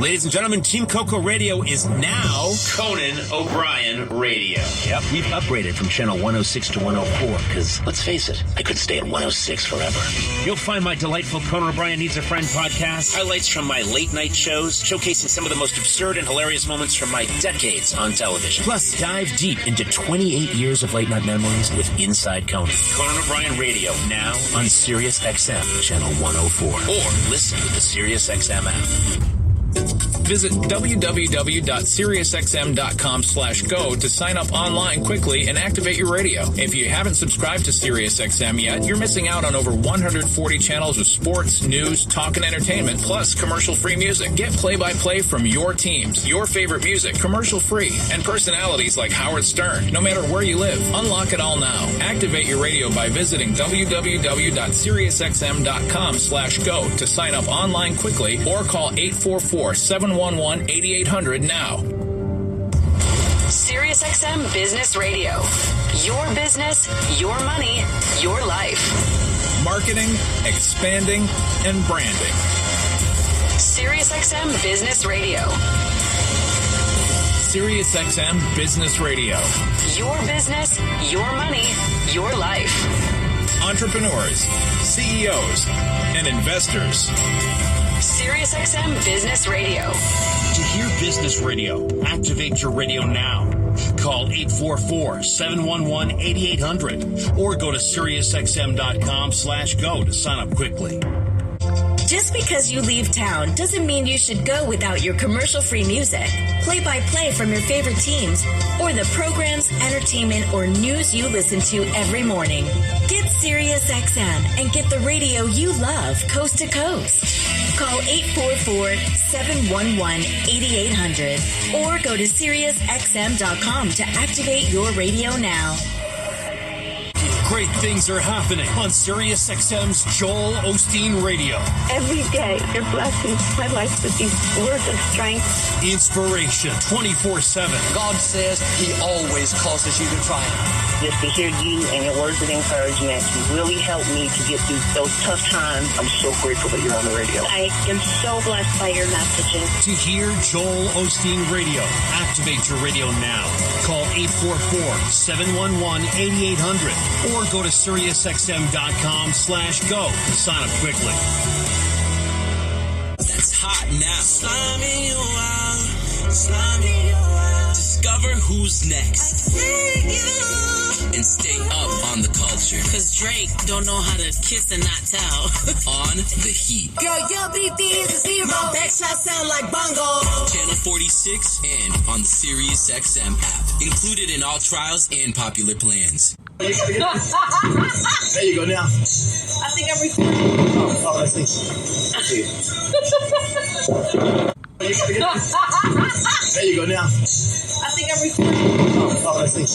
Ladies and gentlemen, Team Coco Radio is now Conan O'Brien Radio. Yep, we've upgraded from channel 106 to 104 because, let's face it, I could stay at 106 forever. You'll find my delightful Conan O'Brien Needs a Friend podcast, highlights from my late-night shows, showcasing some of the most absurd and hilarious moments from my decades on television. Plus, dive deep into 28 years of late-night memories with Inside Conan. Conan O'Brien Radio, now on Sirius XM, channel 104. Or listen with the Sirius XM app. Visit www.SiriusXM.com/go to sign up online quickly and activate your radio. If you haven't subscribed to SiriusXM yet, you're missing out on over 140 channels of sports, news, talk, and entertainment, plus commercial-free music. Get play-by-play from your teams, your favorite music, commercial-free, and personalities like Howard Stern, no matter where you live. Unlock it all now. Activate your radio by visiting www.SiriusXM.com/go to sign up online quickly or call 844-711-8800 now. SiriusXM Business Radio. Your business, your money, your life. Marketing, expanding, and branding. SiriusXM Business Radio. SiriusXM Business Radio. Your business, your money, your life. Entrepreneurs, CEOs, and investors. SiriusXM Business Radio. To hear Business Radio, activate your radio now. Call 844-711-8800 or go to SiriusXM.com/go to sign up quickly. Just because you leave town doesn't mean you should go without your commercial-free music, play-by-play from your favorite teams, or the programs, entertainment, or news you listen to every morning. Get SiriusXM and get the radio you love coast to coast. Call 844-711-8800 or go to SiriusXM.com to activate your radio now. Great things are happening on SiriusXM's Joel Osteen Radio. Every day, you're blessing my life with these words of strength. Inspiration 24/7. God says He always causes you to triumph. Just to hear you and your words of encouragement really helped me to get through those tough times. I'm so grateful that you're on the radio. I am so blessed by your messaging. To hear Joel Osteen Radio, activate your radio now. Call 844-711-8800 or go to SiriusXM.com/go to sign up quickly. That's hot now. Slimy you out. Slimy you out. Discover who's next. And stay up on the culture. Cause Drake don't know how to kiss and not tell. On The Heat. Girl, your BD is a zero. My back shot sound like bongo. Channel 46 and on the SiriusXM app. Included in all trials and popular plans. There you go now. I think I'm recording. Oh, I see. There you go now. I think I'm recording. Oh, I see.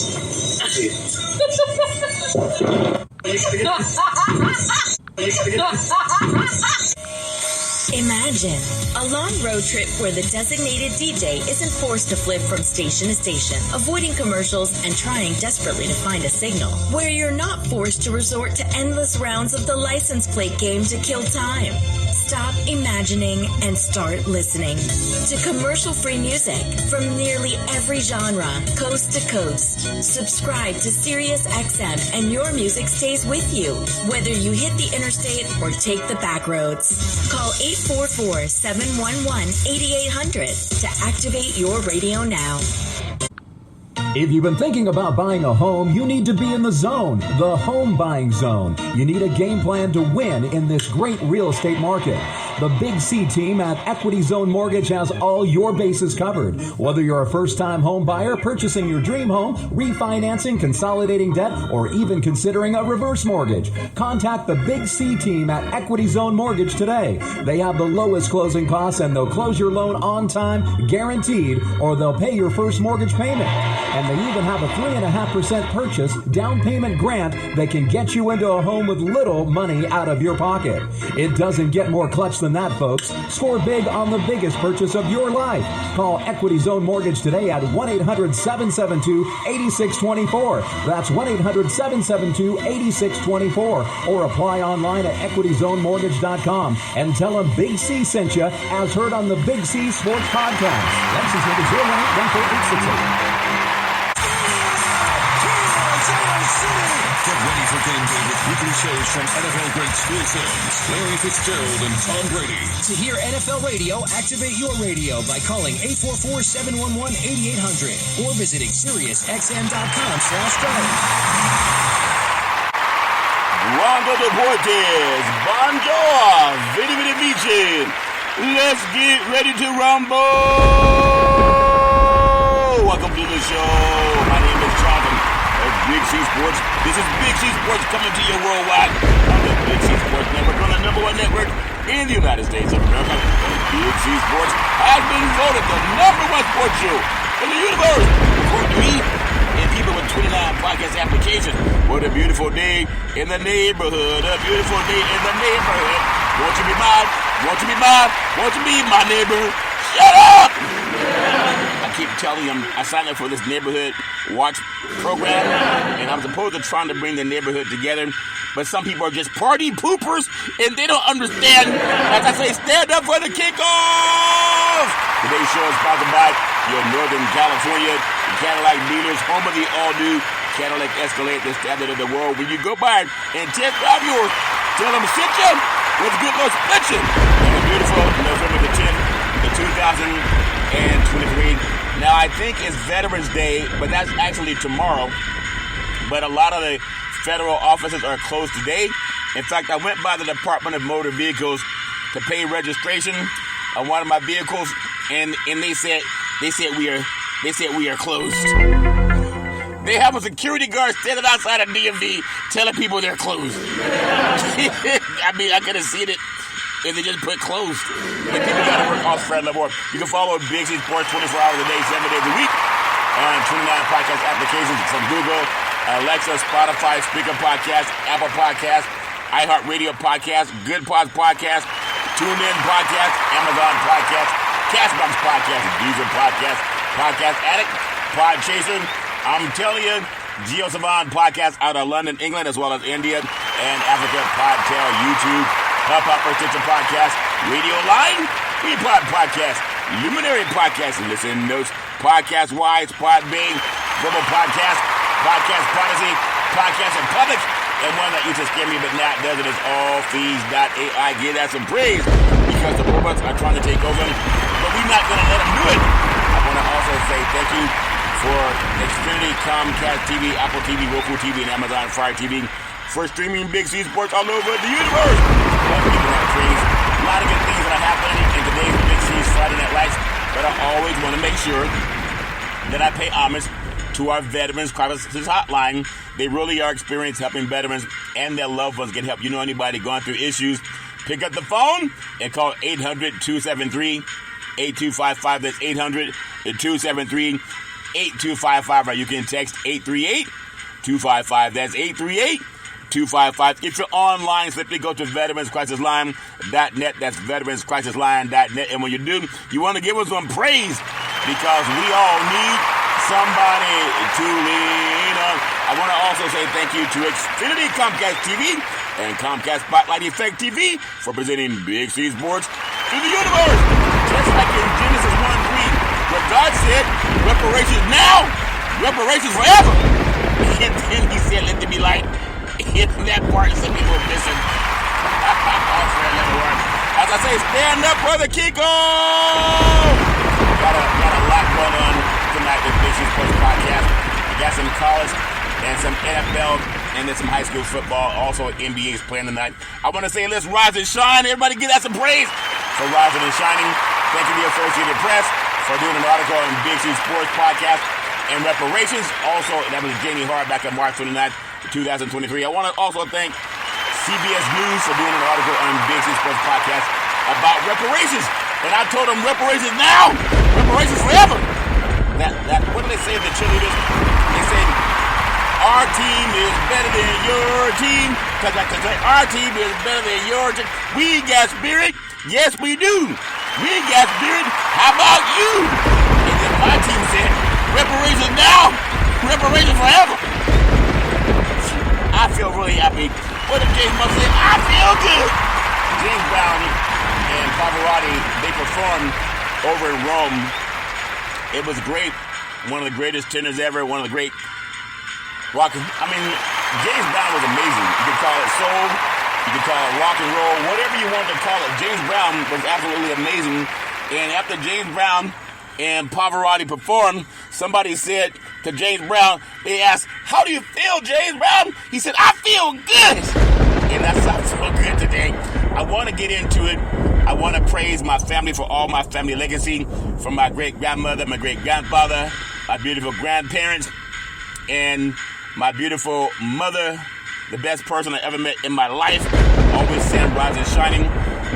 Imagine a long road trip where the designated DJ isn't forced to flip from station to station, avoiding commercials and trying desperately to find a signal. Where you're not forced to resort to endless rounds of the license plate game to kill time. Stop imagining and start listening to commercial-free music from nearly every genre, coast to coast. Subscribe to SiriusXM and your music stays with you, whether you hit the interstate or take the back roads. Call 844-711-8800 to activate your radio now. If you've been thinking about buying a home, you need to be in the zone, the home buying zone. You need a game plan to win in this great real estate market. The Big C team at Equity Zone Mortgage has all your bases covered. Whether you're a first-time home buyer, purchasing your dream home, refinancing, consolidating debt, or even considering a reverse mortgage, contact the Big C team at Equity Zone Mortgage today. They have the lowest closing costs and they'll close your loan on time, guaranteed, or they'll pay your first mortgage payment. And they even have a 3.5% purchase down payment grant that can get you into a home with little money out of your pocket. It doesn't get more clutch than than that, folks. Score big on the biggest purchase of your life. Call Equity Zone Mortgage today at 1-800-772-8624. That's 1-800-772-8624. Or apply online at equityzonemortgage.com and tell them Big C sent you as heard on the Big C Sports Podcast. Lexus number 0184868. Get ready for game day with weekly shows from NFL greats Phil Simms, Larry Fitzgerald, and Tom Brady. To hear NFL radio, activate your radio by calling 844-711-8800 or visiting SiriusXM.com/go. Rongo Deportes, Bonjour, Vidi Vidi Vici. Let's get ready to rumble. Welcome to the show. My name is Jonathan of Big C Sports. This is Big C Sports coming to you worldwide on the Big C Sports Network, on the #1 network in the United States of America. And Big C Sports has been voted the #1 sports show in the universe, according to me and people with 29 podcast applications. What a beautiful day in the neighborhood. A beautiful day in the neighborhood. Won't you be mine? Won't you be mine? Won't you be my neighbor? Shut up! I keep telling them I signed up for this neighborhood watch program, and I'm supposed to try to bring the neighborhood together, but some people are just party poopers, and they don't understand. As I say, stand up for the kickoff! Today's show is sponsored by your Northern California Cadillac dealers, home of the all-new Cadillac Escalade, the standard of the world. When you go by and test drive yours, tell them sit you with good Lord split you. And a beautiful November the 10th, the 2023. Now, I think it's Veterans Day, but that's actually tomorrow. But a lot of the federal offices are closed today. In fact, I went by the Department of Motor Vehicles to pay registration on one of my vehicles, and they said we are closed. They have a security guard standing outside of DMV telling people they're closed. I mean, I could have seen it if they just put closed. But people got to work off Fred Lamore. You can follow Big C Sports 24 hours a day, 7 days a week on 29 podcast applications from Google, Alexa, Spotify, Speaker Podcast, Apple Podcast, iHeartRadio Podcast, Good Pods Podcast, TuneIn Podcast, Amazon Podcast, Castbox Podcast, Deezer Podcast, Podcast Addict, Podchaser. I'm telling you, Geo Savan Podcast out of London, England, as well as India and Africa, Podtail, YouTube, Hub Hopper, Stitcher Podcast, Radio Line, WePod Podcast, Luminary Podcast, Listen Notes, Podcast Wise, Podbang, Global Podcast, Podcast Prodigy, Podcast in Public, and one that used to scare me but now does it is allfees.ai. Give that some praise because the robots are trying to take over, but we're not going to let them do it. I want to also say thank you for Xfinity, Comcast TV, Apple TV, Roku TV, and Amazon Fire TV for streaming Big C Sports all over the universe. A lot of good things that are happening in today's Big C's Friday Night Lights, but I always want to make sure that I pay homage to our Veterans Crisis Hotline. They really are experienced helping veterans and their loved ones get help. You know anybody going through issues, pick up the phone and call 800-273-8255. That's 800-273-8255. Or you can text 838-255. That's 838-255. If you're online, simply go to veteranscrisisline.net. That's veteranscrisisline.net. And when you do, you want to give us some praise because we all need somebody to lean on. I want to also say thank you to Xfinity, Comcast TV, and Comcast Spotlight Effect TV for presenting Big C Sports to the universe. Just like in Genesis 1:3, where God said, reparations now, reparations forever. And then he said, let there be light. In that part, some people are missing. As I say, stand up for the kickoff. Got a lot going on tonight with Big C Sports Podcast. We got some college and some NFL and then some high school football. Also, NBA is playing tonight. I want to say, let's rise and shine. Everybody give that some praise for rising and shining. Thank you to the Associated Press for doing an article on Big C Sports Podcast and Reparations. Also, that was Jamie Hart back on March 29th, 2023. I want to also thank CBS News for doing an article on Big C Sports Podcast about reparations. And I told them reparations now, reparations forever. That what do they say to the cheerleaders? They say, our team is better than your team. Because our team is better than your team. We got spirit. Yes, we do. We ain't got spirit. How about you? And then my team said, reparations now, reparations forever. I feel really happy. What did James Brown say? I feel good. James Brown and Pavarotti, they performed over in Rome. It was great. One of the greatest tenors ever. One of the great rock. I mean, James Brown was amazing. You could call it soul. You could call it rock and roll. Whatever you want to call it. James Brown was absolutely amazing. And after James Brown and Pavarotti performed, somebody said to James Brown, they asked, how do you feel, James Brown? He said, I feel good. And that sounds so good today. I want to get into it. I want to praise my family for all my family legacy, from my great-grandmother, my great-grandfather, my beautiful grandparents, and my beautiful mother, the best person I ever met in my life. Always sun rise and shining,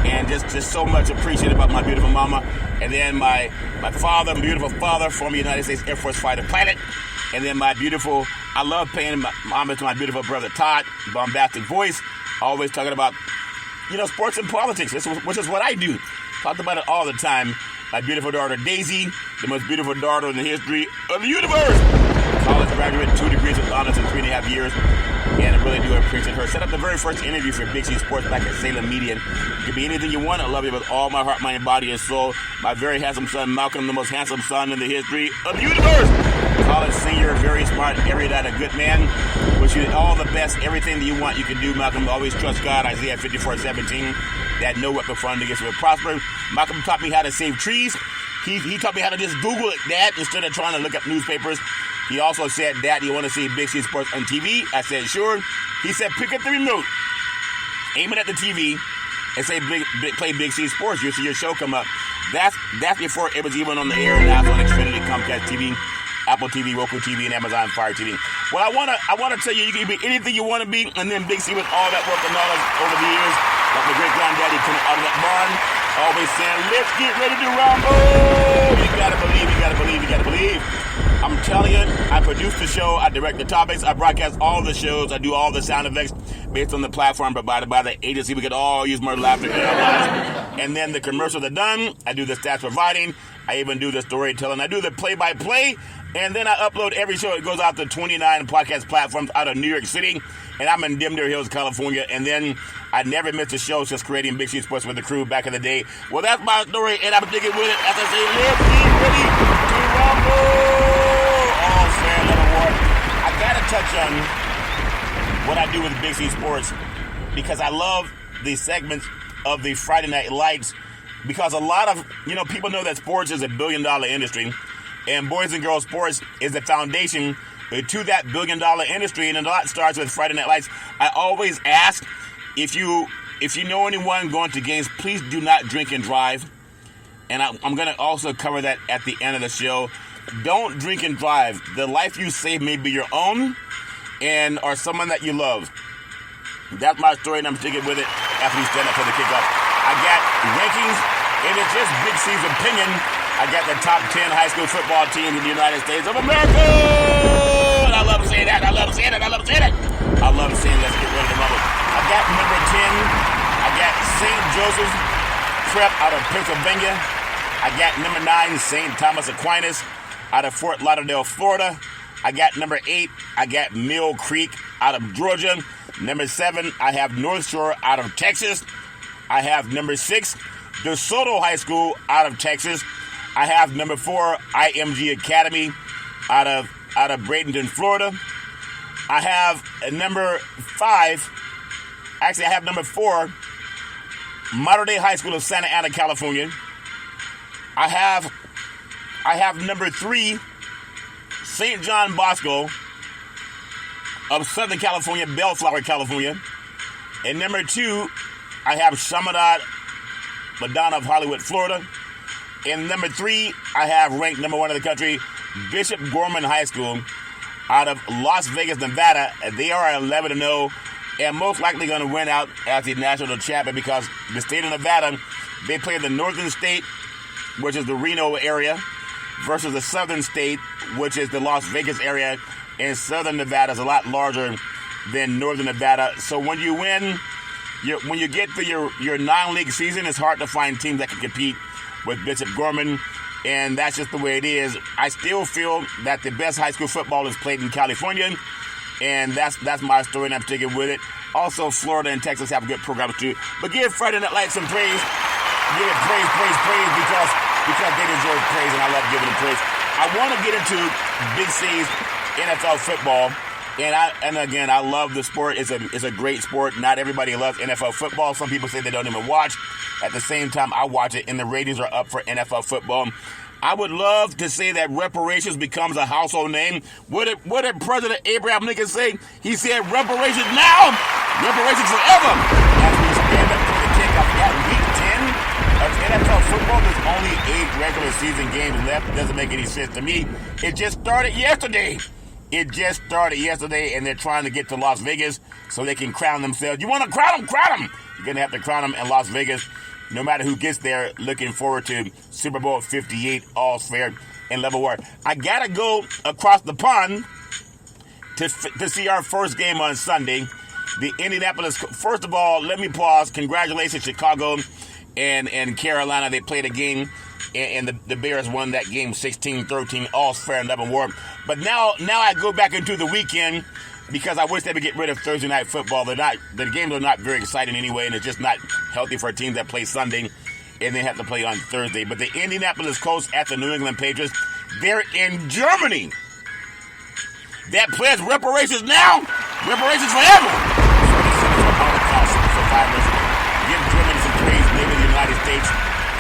and just so much appreciated about my beautiful mama. And then my father, my beautiful father, former United States Air Force fighter pilot. And then I love paying homage to my beautiful brother Todd, bombastic voice, always talking about, sports and politics, which is what I do. Talked about it all the time. My beautiful daughter Daisy, the most beautiful daughter in the history of the universe. College graduate, 2 degrees with honors in 3.5 years. And I really do appreciate her. Set up the very first interview for Big C Sports back at Salem Media. It could be anything you want. I love you with all my heart, mind, body, and soul. My very handsome son, Malcolm, the most handsome son in the history of the universe. College senior, very smart, erudite, a good man. Wish you all the best. Everything that you want, you can do, Malcolm. Always trust God. Isaiah 54:17. That no weapon formed against you will prosper. Malcolm taught me how to save trees. He taught me how to just Google it, Dad, instead of trying to look up newspapers. He also said, Dad, do you want to see Big C Sports on TV? I said, sure. He said, pick up the remote, aim it at the TV, and say, play Big C Sports. You'll see your show come up. That's before it was even on the air. Now it's on Xfinity, Comcast TV, Apple TV, Roku TV, and Amazon Fire TV. Well, I wanna tell you can be anything you want to be, and then Big C with all that work and knowledge over the years, like my great granddaddy coming out of that barn, always saying, let's get ready to rumble. You gotta believe, you gotta believe, you gotta believe. I'm telling you, I produce the show, I direct the topics, I broadcast all the shows, I do all the sound effects based on the platform provided by the agency. We could all use more laughter in our lives. And then the commercials are done. I do the stats providing. I even do the storytelling. I do the play-by-play. And then I upload every show. It goes out to 29 podcast platforms out of New York City. And I'm in Dimder Hills, California. And then I never missed a show since creating Big C Sports with the crew back in the day. Well, that's my story, and I'm sticking with it as I say, let's get ready to rumble. Oh, fair little war. I got to touch on what I do with Big C Sports because I love the segments of the Friday Night Lights because a lot of, people know that sports is a $1 billion industry. And boys and girls sports is the foundation to that $1 billion industry, and a lot starts with Friday Night Lights. I always ask, if you know anyone going to games, please do not drink and drive. And I'm going to also cover that at the end of the show. Don't drink and drive. The life you save may be your own or someone that you love. That's my story, and I'm sticking with it after we stand up for the kickoff. I got rankings, and it's just Big C's opinion. I got the top 10 high school football teams in the United States of America. And I love saying that. I love saying it. I love saying it. I love saying let's get ready to rumble. I got number 10. I got St. Joseph's Prep out of Pennsylvania. I got number 9, St. Thomas Aquinas out of Fort Lauderdale, Florida. I got number 8. I got Mill Creek out of Georgia. Number 7, I have North Shore out of Texas. I have number 6, DeSoto High School out of Texas. I have number 4, IMG Academy out of Bradenton, Florida. I have number 5. Actually, I have number 4, Modern Day High School of Santa Ana, California. I have number 3, St. John Bosco of Southern California, Bellflower, California. And number 2, I have Chaminade Madonna of Hollywood, Florida. And number 3, I have ranked number 1 in the country, Bishop Gorman High School out of Las Vegas, Nevada. They are 11-0 and most likely going to win out as the national champion because the state of Nevada, they play the northern state, which is the Reno area, versus the southern state, which is the Las Vegas area. And southern Nevada is a lot larger than northern Nevada. So when you win when you get to your non-league season, it's hard to find teams that can compete with Bishop Gorman, and that's just the way it is. I still feel that the best high school football is played in California, and that's my story, and I'm sticking with it. Also, Florida and Texas have good programs too. But give Friday Night Lights some praise. Give it praise because they deserve praise, and I love giving them praise. I want to get into Big C's NFL football. And again, I love the sport. It's a great sport. Not everybody loves NFL football. Some people say they don't even watch. At the same time, I watch it, and the ratings are up for NFL football. I would love to say that Reparations becomes a household name. What did President Abraham Lincoln say? He said, reparations now, reparations forever. As we stand up for the kickoff at week 10 of NFL football, there's only 8 regular season games left. It doesn't make any sense to me. It just started yesterday. And they're trying to get to Las Vegas so they can crown themselves. You want to crown them? Crown them! You're going to have to crown them in Las Vegas. No matter who gets there, looking forward to Super Bowl 58, all's fair and level war. I got to go across the pond to see our first game on Sunday. The Indianapolis, first of all, let me pause. Congratulations, Chicago and Carolina. They played a game, and the Bears won that game 16-13, all's fair and level war. But now I go back into the weekend because I wish they would get rid of Thursday night football. The games are not very exciting anyway, and it's just not healthy for a team that plays Sunday and they have to play on Thursday. But the Indianapolis Colts at the New England Patriots, they're in Germany. That pledge reparations now, reparations forever. Survivors, give Germany some praise. Maybe the United States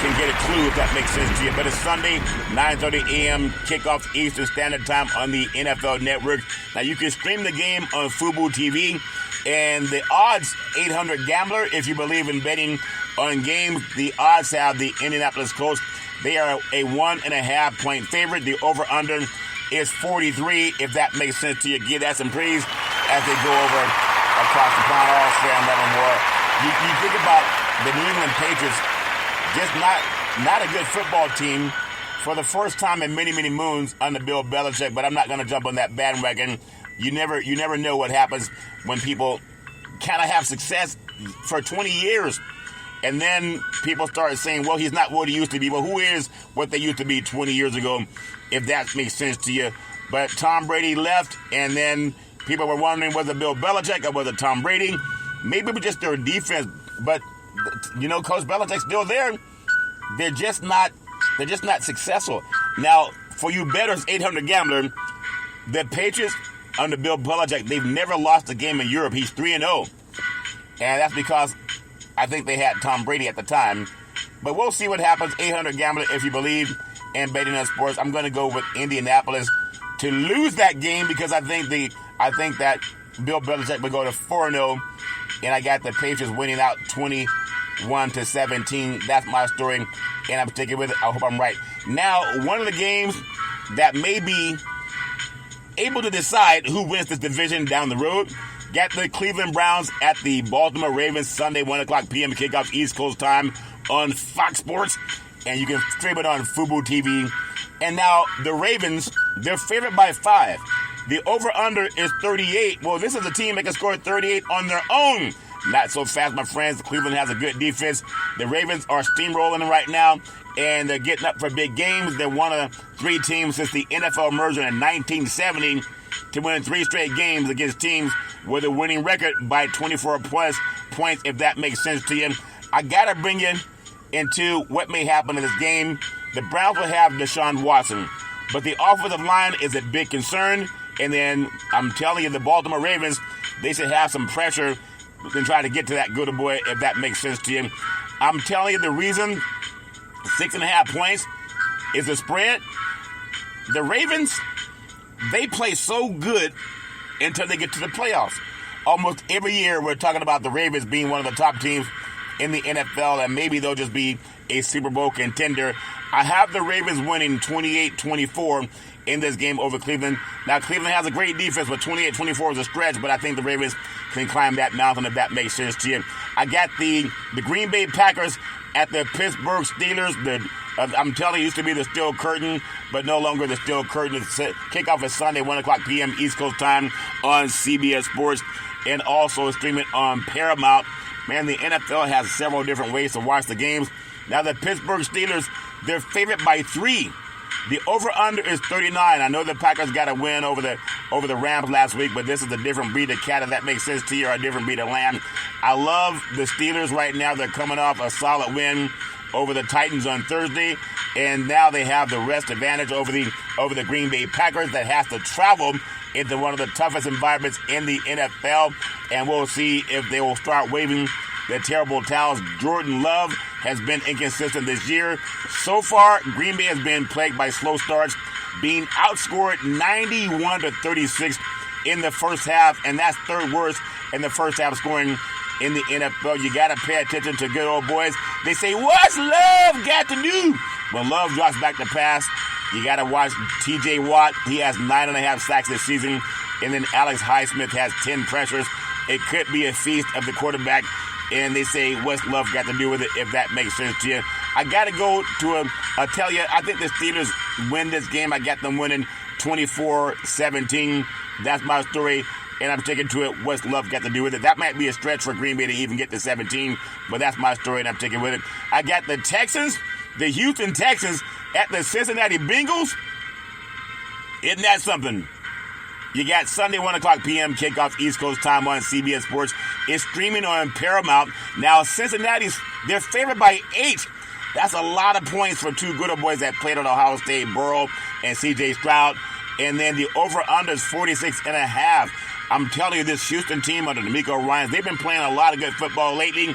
can get a clue if that makes sense to you. But it's Sunday, 9:30 a.m. kickoff Eastern Standard Time on the NFL Network. Now you can stream the game on Fubo TV, and the odds 800 Gambler. If you believe in betting on games, the odds have the Indianapolis Colts. They are a 1.5 point favorite. The over under is 43. If that makes sense to you, give that some praise as they go over across the pond. All fair and level war. You think about the New England Patriots. Just not a good football team for the first time in many, many moons under Bill Belichick, but I'm not going to jump on that bandwagon. You never know what happens when people kind of have success for 20 years, and then people start saying, well, he's not what he used to be. Well, who is what they used to be 20 years ago, if that makes sense to you? But Tom Brady left, and then people were wondering, was it Bill Belichick or was it Tom Brady? Maybe it was just their defense, but Coach Belichick's still there. They're just not successful. Now, for you bettors, 800 Gambler, the Patriots under Bill Belichick, they've never lost a game in Europe. He's 3-0. And that's because I think they had Tom Brady at the time. But we'll see what happens. 800 Gambler, if you believe in betting on sports. I'm going to go with Indianapolis to lose that game because I think that Bill Belichick will go to 4-0. And I got the Patriots winning out 21-17. That's my story, and I'm sticking with it. I hope I'm right. Now, one of the games that may be able to decide who wins this division down the road, got the Cleveland Browns at the Baltimore Ravens Sunday, 1:00 p.m. kickoff East Coast time on Fox Sports, and you can stream it on Fubo TV. And now the Ravens, they're favored by 5. The over-under is 38. Well, this is a team that can score 38 on their own. Not so fast, my friends. Cleveland has a good defense. The Ravens are steamrolling right now, and they're getting up for big games. They're one of 3 teams since the NFL merger in 1970 to win 3 straight games against teams with a winning record by 24-plus points, if that makes sense to you. I got to bring you into what may happen in this game. The Browns will have Deshaun Watson, but the offensive line is a big concern. And then I'm telling you, the Baltimore Ravens, they should have some pressure and try to get to that good boy, if that makes sense to you. I'm telling you, the reason 6.5 points is the spread. The Ravens, they play so good until they get to the playoffs. Almost every year we're talking about the Ravens being one of the top teams in the NFL, and maybe they'll just be a Super Bowl contender. I have the Ravens winning 28-24 in this game over Cleveland. Now, Cleveland has a great defense, but 28-24 is a stretch, but I think the Ravens can climb that mountain, if that makes sense to you. I got the Green Bay Packers at the Pittsburgh Steelers. I'm telling you, it used to be the Steel Curtain, but no longer the Steel Curtain. Kickoff is Sunday, 1:00 p.m. East Coast time on CBS Sports, and also streaming on Paramount Man, the NFL has several different ways to watch the games. Now, the Pittsburgh Steelers, they're favored by 3. The over-under is 39. I know the Packers got a win over the Rams last week, but this is a different breed of cat, if that makes sense to you, or a different breed of lamb. I love the Steelers right now. They're coming off a solid win over the Titans on Thursday, and now they have the rest advantage over the Green Bay Packers that has to travel into one of the toughest environments in the NFL, and we'll see if they will start waving the terrible towels. Jordan Love has been inconsistent this year. So far, Green Bay has been plagued by slow starts, being outscored 91-36 in the first half, and that's third worst in the first half scoring in the NFL. You got to pay attention to good old boys. They say, what's Love got to do? When Love drops back to pass, you got to watch T.J. Watt. He has 9.5 sacks this season, and then Alex Highsmith has 10 pressures. It could be a feast of the quarterback. And they say, what's Love got to do with it, if that makes sense to you? I got to go to I'll tell you, I think the Steelers win this game. I got them winning 24-17. That's my story, and I'm sticking to it. What's Love got to do with it? That might be a stretch for Green Bay to even get to 17, but that's my story, and I'm sticking with it. I got the Texans, the Houston Texans, at the Cincinnati Bengals. Isn't that something? You got Sunday, 1 o'clock p.m. kickoff East Coast time on CBS Sports. It's streaming on Paramount. Now, Cincinnati's, they're favored by 8. That's a lot of points for two good old boys that played at Ohio State, Burrow and C.J. Stroud. And then the over-under is 46.5. I'm telling you, this Houston team under D'Amico Ryans, they've been playing a lot of good football lately.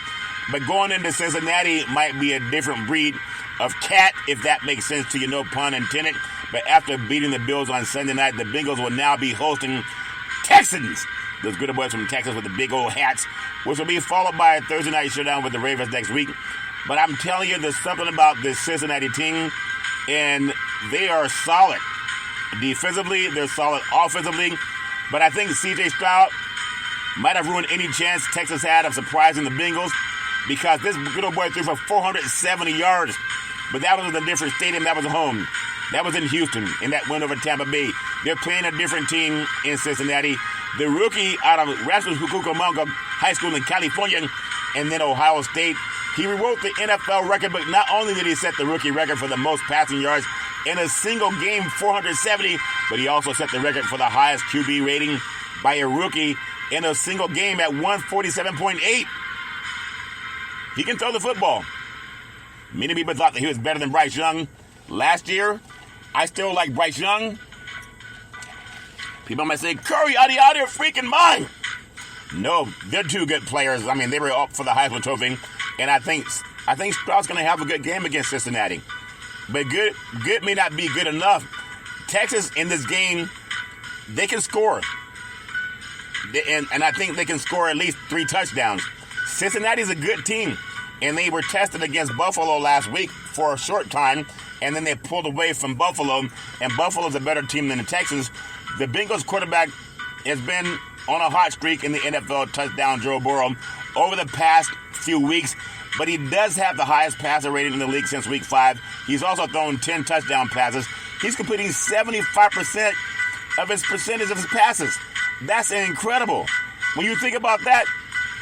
But going into Cincinnati might be a different breed of cat, if that makes sense to you, no pun intended. But after beating the Bills on Sunday night, the Bengals will now be hosting Texans. Those good boys from Texas with the big old hats, which will be followed by a Thursday night showdown with the Ravens next week. But I'm telling you, there's something about this Cincinnati team, and they are solid. Defensively, they're solid offensively. But I think C.J. Stroud might have ruined any chance Texas had of surprising the Bengals, because this good old boy threw for 470 yards. But that was in a different stadium. That was at home. That was in Houston, in that win over Tampa Bay. They're playing a different team in Cincinnati. The rookie out of Cucamonga High School in California, and then Ohio State, he rewrote the NFL record, but not only did he set the rookie record for the most passing yards in a single game, 470, but he also set the record for the highest QB rating by a rookie in a single game at 147.8. He can throw the football. Many people thought that he was better than Bryce Young last year. I still like Bryce Young. People might say, Curry, out of your freaking mind. No, they're two good players. I mean, they were up for the Heisman Trophy, and I think Stroud's going to have a good game against Cincinnati. But good may not be good enough. Texas in this game, they can score. And I think they can score at least 3 touchdowns. Cincinnati's a good team, and they were tested against Buffalo last week for a short time, and then they pulled away from Buffalo, and Buffalo's a better team than the Texans. The Bengals quarterback has been on a hot streak in the NFL, touchdown Joe Burrow, over the past few weeks, but he does have the highest passer rating in the league since week 5. He's also thrown 10 touchdown passes. He's completing 75% of his percentage of his passes. That's incredible. When you think about that,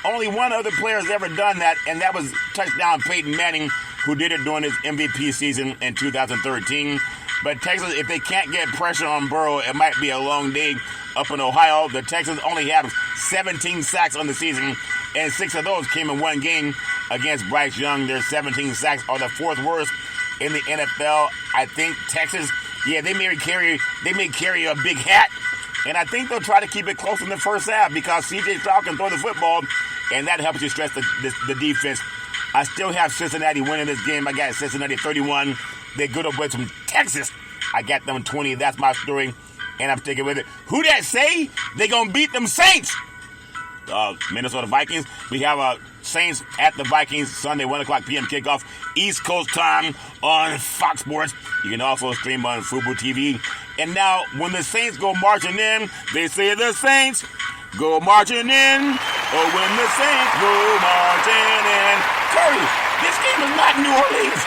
only one other player has ever done that, and that was touchdown Peyton Manning, who did it during his MVP season in 2013. But Texas, if they can't get pressure on Burrow, it might be a long day up in Ohio. The Texans only have 17 sacks on the season, and 6 of those came in one game against Bryce Young. Their 17 sacks are the 4th worst in the NFL. I think Texas, they may carry a big hat, and I think they'll try to keep it close in the first half because C.J. Stroud can throw the football, and that helps you stress the defense. I still have Cincinnati winning this game. I got Cincinnati 31. They're good boys from Texas. I got them 20. That's my story, and I'm sticking with it. Who that say they gonna beat them Saints? Minnesota Vikings. We have Saints at the Vikings Sunday, 1 o'clock p.m. kickoff, East Coast time on Fox Sports. You can also stream on Fubo TV. And now, when the Saints go marching in, they say the Saints go marching in. Oh, when the Saints go marching in. Curry, this game is not New Orleans.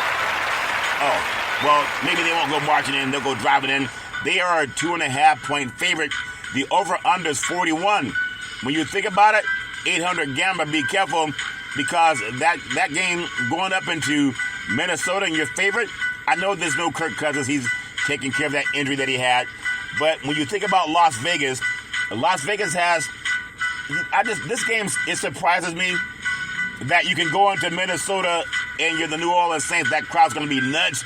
Oh, well, maybe they won't go marching in. They'll go driving in. They are a 2.5-point favorite. The over-under is 41. When you think about it, 800 Gamma, be careful. because that game going up into Minnesota and your favorite, I know there's no Kirk Cousins. He's taking care of that injury that he had. But when you think about Las Vegas has, this game, it surprises me that you can go into Minnesota and you're the New Orleans Saints. That crowd's going to be nuts.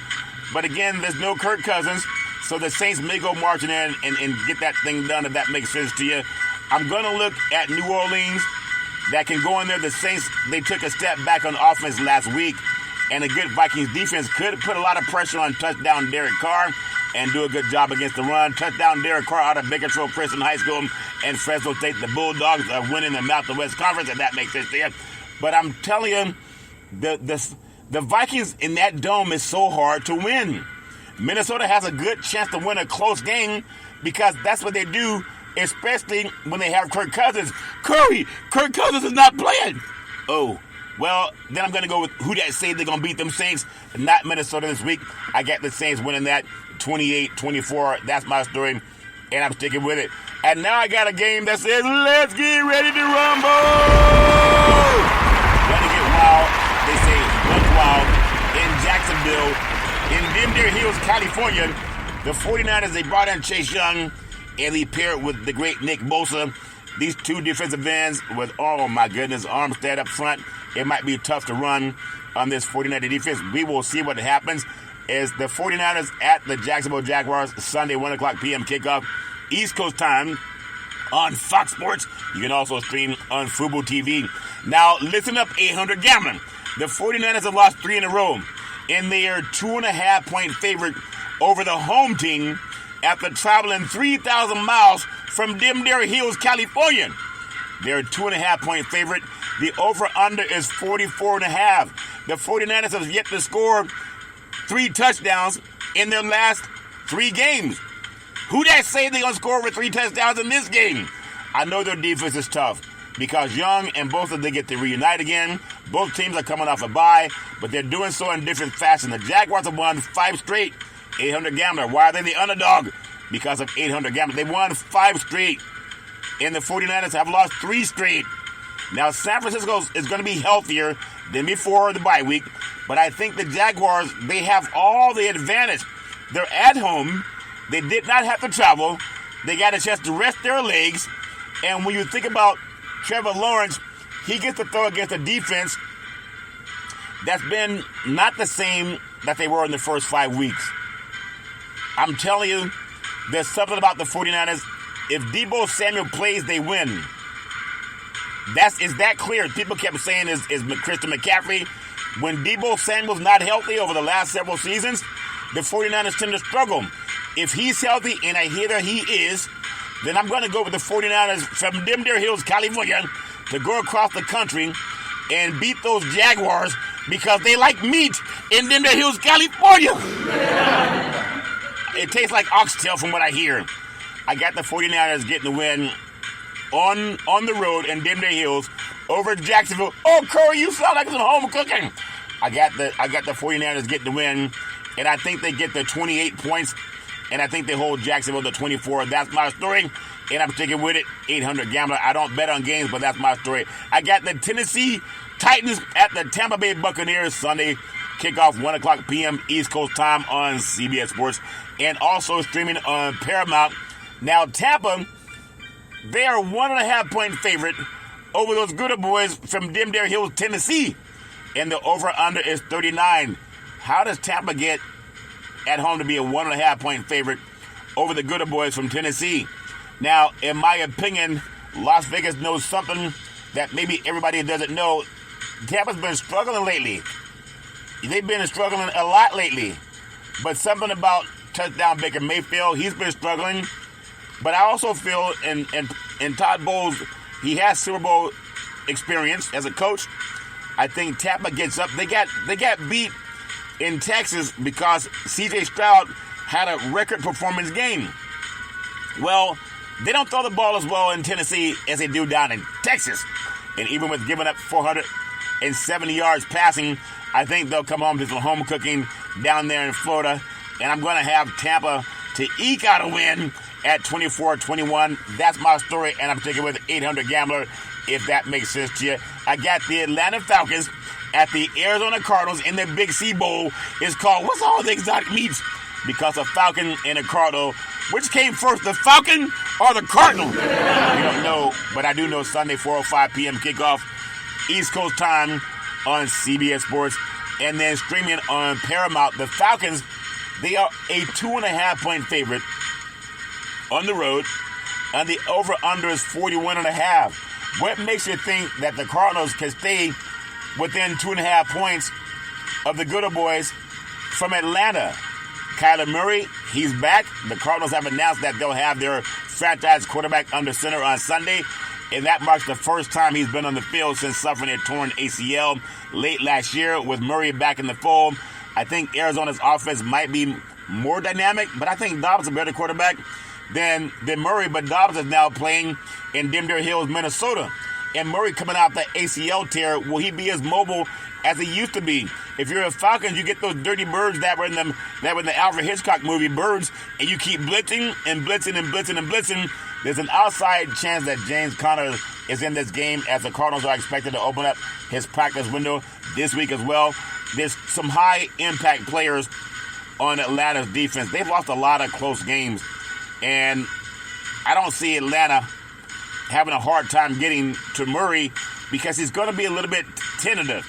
But again, there's no Kirk Cousins, so the Saints may go marching in and get that thing done, if that makes sense to you. I'm going to look at New Orleans that can go in there. The Saints, they took a step back on offense last week, and a good Vikings defense could put a lot of pressure on touchdown Derek Carr and do a good job against the run. Touchdown Derek Carr out of Bakersfield Christian High School and Fresno State. The Bulldogs are winning the Mountain West Conference, if that makes sense to you. But I'm telling you, the Vikings in that dome is so hard to win. Minnesota has a good chance to win a close game because that's what they do, especially when they have Kirk Cousins. Kirk Cousins is not playing. Oh, well, then I'm going to go with who that say they're going to beat them Saints, not Minnesota this week. I got the Saints winning that 28-24. That's my story, and I'm sticking with it. And now I got a game that says, let's get ready to rumble. Gonna get wild. They say, look wild. In Jacksonville, in Dimdare Hills, California, the 49ers, they brought in Chase Young, and he paired with the great Nick Bosa. These two defensive ends with, oh my goodness, Armstead up front. It might be tough to run on this 49er defense. We will see what happens. As the 49ers at the Jacksonville Jaguars, Sunday, 1 o'clock p.m. kickoff, East Coast time on Fox Sports. You can also stream on Fubo TV. Now, listen up, 800 Gambling. The 49ers have lost 3 in a row, and they are 2.5-point favorite over the home team after traveling 3,000 miles from Dimdare Hills, California. They're a 2.5-point favorite. The over-under is 44.5. The 49ers have yet to score 3 touchdowns in their last 3 games. Who that say they're going to score over 3 touchdowns in this game? I know their defense is tough because Young and Bosa, they get to reunite again. Both teams are coming off a bye, but they're doing so in different fashion. The Jaguars have won 5 straight. 800 Gambler. Why are they the underdog? Because of 800 Gambler. They won 5 straight. And the 49ers have lost 3 straight. Now, San Francisco is going to be healthier than before the bye week, but I think the Jaguars, they have all the advantage. They're at home. They did not have to travel. They got a chance to rest their legs. And when you think about Trevor Lawrence, he gets to throw against a defense that's been not the same that they were in the first 5 weeks. I'm telling you, there's something about the 49ers. If Deebo Samuel plays, they win. Is that clear? People kept saying is Christian McCaffrey. When Deebo Samuel's not healthy over the last several seasons, the 49ers tend to struggle. If he's healthy, and I hear that he is, then I'm going to go with the 49ers from Dimdare Hills, California, to go across the country and beat those Jaguars because they like meat in Dimdare Hills, California. It tastes like oxtail from what I hear. I got the 49ers getting the win on the road in Dimdare Hills over Jacksonville. Oh, Curry, you sound like some home cooking. I got the 49ers getting the win, and I think they get the 28 points, and I think they hold Jacksonville to 24. That's my story, and I'm sticking with it. 800 Gambler. I don't bet on games, but that's my story. I got the Tennessee Titans at the Tampa Bay Buccaneers Sunday. Kickoff 1 o'clock p.m. East Coast time on CBS Sports, and also streaming on Paramount. Now, Tampa, they are 1.5-point favorite over those good boys from Dimdare Hills, Tennessee. And the over-under is 39. How does Tampa get at home to be a 1.5-point favorite over the good boys from Tennessee? Now, in my opinion, Las Vegas knows something that maybe everybody doesn't know. Tampa's been struggling lately. They've been struggling a lot lately. But something about touchdown Baker Mayfield, he's been struggling. But I also feel in Todd Bowles, he has Super Bowl experience as a coach. I think Tampa gets up. They got beat in Texas because C.J. Stroud had a record performance game. Well, they don't throw the ball as well in Tennessee as they do down in Texas. And even with giving up 470 yards passing, I think they'll come home to some home cooking down there in Florida. And I'm going to have Tampa to eke out a win at 24-21. That's my story, and I'm sticking with 800 Gambler, if that makes sense to you. I got the Atlanta Falcons at the Arizona Cardinals in their Big C Bowl. It's called What's All the Exotic Meats? Because a Falcon and a Cardinal. Which came first, the Falcon or the Cardinal? We don't know, but I do know Sunday, 4:05 p.m. kickoff, East Coast time on CBS Sports, and then streaming on Paramount. The Falcons, they are a 2.5-point favorite on the road, and the over-under is 41.5. What makes you think that the Cardinals can stay within 2.5 points of the good old boys from Atlanta? Kyler Murray, he's back. The Cardinals have announced that they'll have their franchise quarterback under center on Sunday, and that marks the first time he's been on the field since suffering a torn ACL late last year. With Murray back in the fold, I think Arizona's offense might be more dynamic, but I think Dobbs is a better quarterback than Murray, but Dobbs is now playing in Dimdale Hills, Minnesota. And Murray coming out the ACL tear, will he be as mobile as he used to be? If you're a Falcons, you get those dirty birds that were in the Alfred Hitchcock movie, Birds, and you keep blitzing and blitzing and blitzing and blitzing. There's an outside chance that James Conner is in this game, as the Cardinals are expected to open up his practice window this week as well. There's some high-impact players on Atlanta's defense. They've lost a lot of close games, and I don't see Atlanta having a hard time getting to Murray because he's going to be a little bit tentative.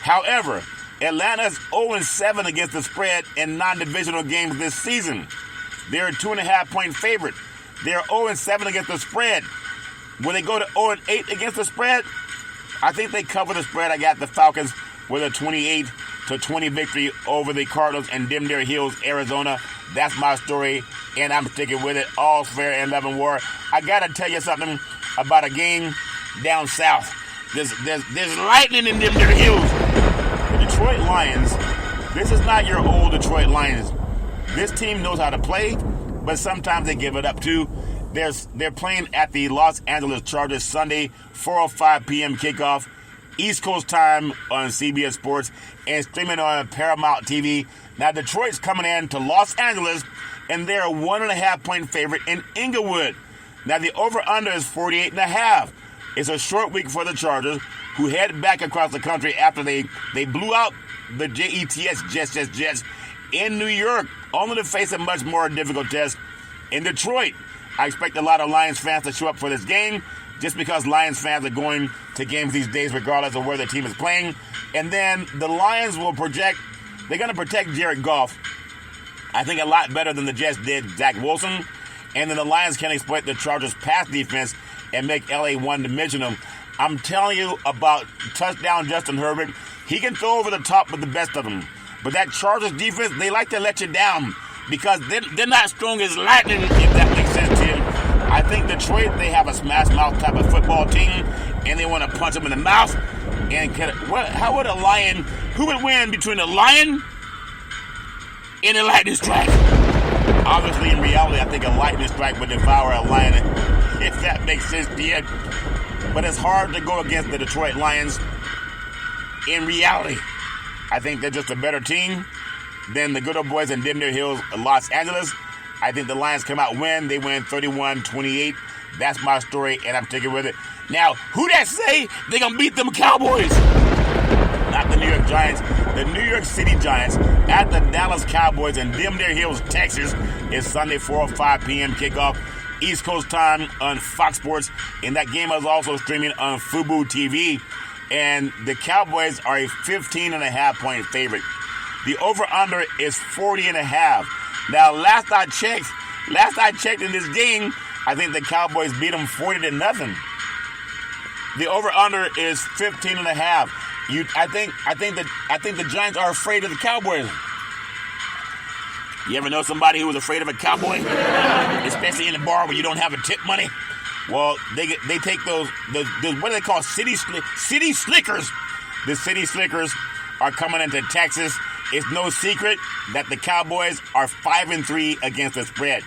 However, Atlanta's 0-7 against the spread in non-divisional games this season. They're a 2.5-point favorite. They're 0-7 against the spread. Will they go to 0-8 against the spread? I think they cover the spread. I got the Falcons with a 28-20 victory over the Cardinals in Dimdale Hills, Arizona. That's my story, and I'm sticking with it. All fair and love and war. I got to tell you something about a game down south. There's lightning in Dimdale Hills. The Detroit Lions, this is not your old Detroit Lions. This team knows how to play, but sometimes they give it up too. They're playing at the Los Angeles Chargers Sunday, 4:05 p.m. kickoff, East Coast time on CBS Sports, and streaming on Paramount TV. Now, Detroit's coming in to Los Angeles, and they're a 1.5-point favorite in Inglewood. Now, the over-under is 48.5. It's a short week for the Chargers, who head back across the country after they blew out the Jets in New York, only to face a much more difficult test in Detroit. I expect a lot of Lions fans to show up for this game, just because Lions fans are going to games these days regardless of where the team is playing. And then the Lions they're going to protect Jared Goff, I think, a lot better than the Jets did Zach Wilson. And then the Lions can exploit the Chargers' pass defense and make LA one-dimensional. I'm telling you about touchdown Justin Herbert. He can throw over the top with the best of them. But that Chargers defense, they like to let you down because they're not strong as lightning, if that makes sense to you. I think Detroit, they have a smash-mouth type of football team, and they want to punch them in the mouth. And how would who would win between a lion and a lightning strike? Obviously, in reality, I think a lightning strike would devour a lion, if that makes sense to you. But it's hard to go against the Detroit Lions. In reality, I think they're just a better team than the good old boys in Dimdale Hills, Los Angeles. I think the Lions come out win. They win 31-28. That's my story, and I'm sticking with it. Now, who that say they going to beat them Cowboys? Not the New York Giants. The New York City Giants at the Dallas Cowboys in Dimdale Hills, Texas, is Sunday, 4:05 p.m. kickoff, East Coast time on Fox Sports. And that game is also streaming on Fubo TV. And the Cowboys are a 15.5-point favorite. The over-under is 40.5. Now, last I checked in this game, I think the Cowboys beat them 40-0. The over/under is 15.5. I think the Giants are afraid of the Cowboys. You ever know somebody who was afraid of a cowboy, especially in a bar where you don't have a tip money? Well, they take those what do they call city slickers? The city slickers are coming into Texas. It's no secret that the Cowboys are 5-3 against the spread.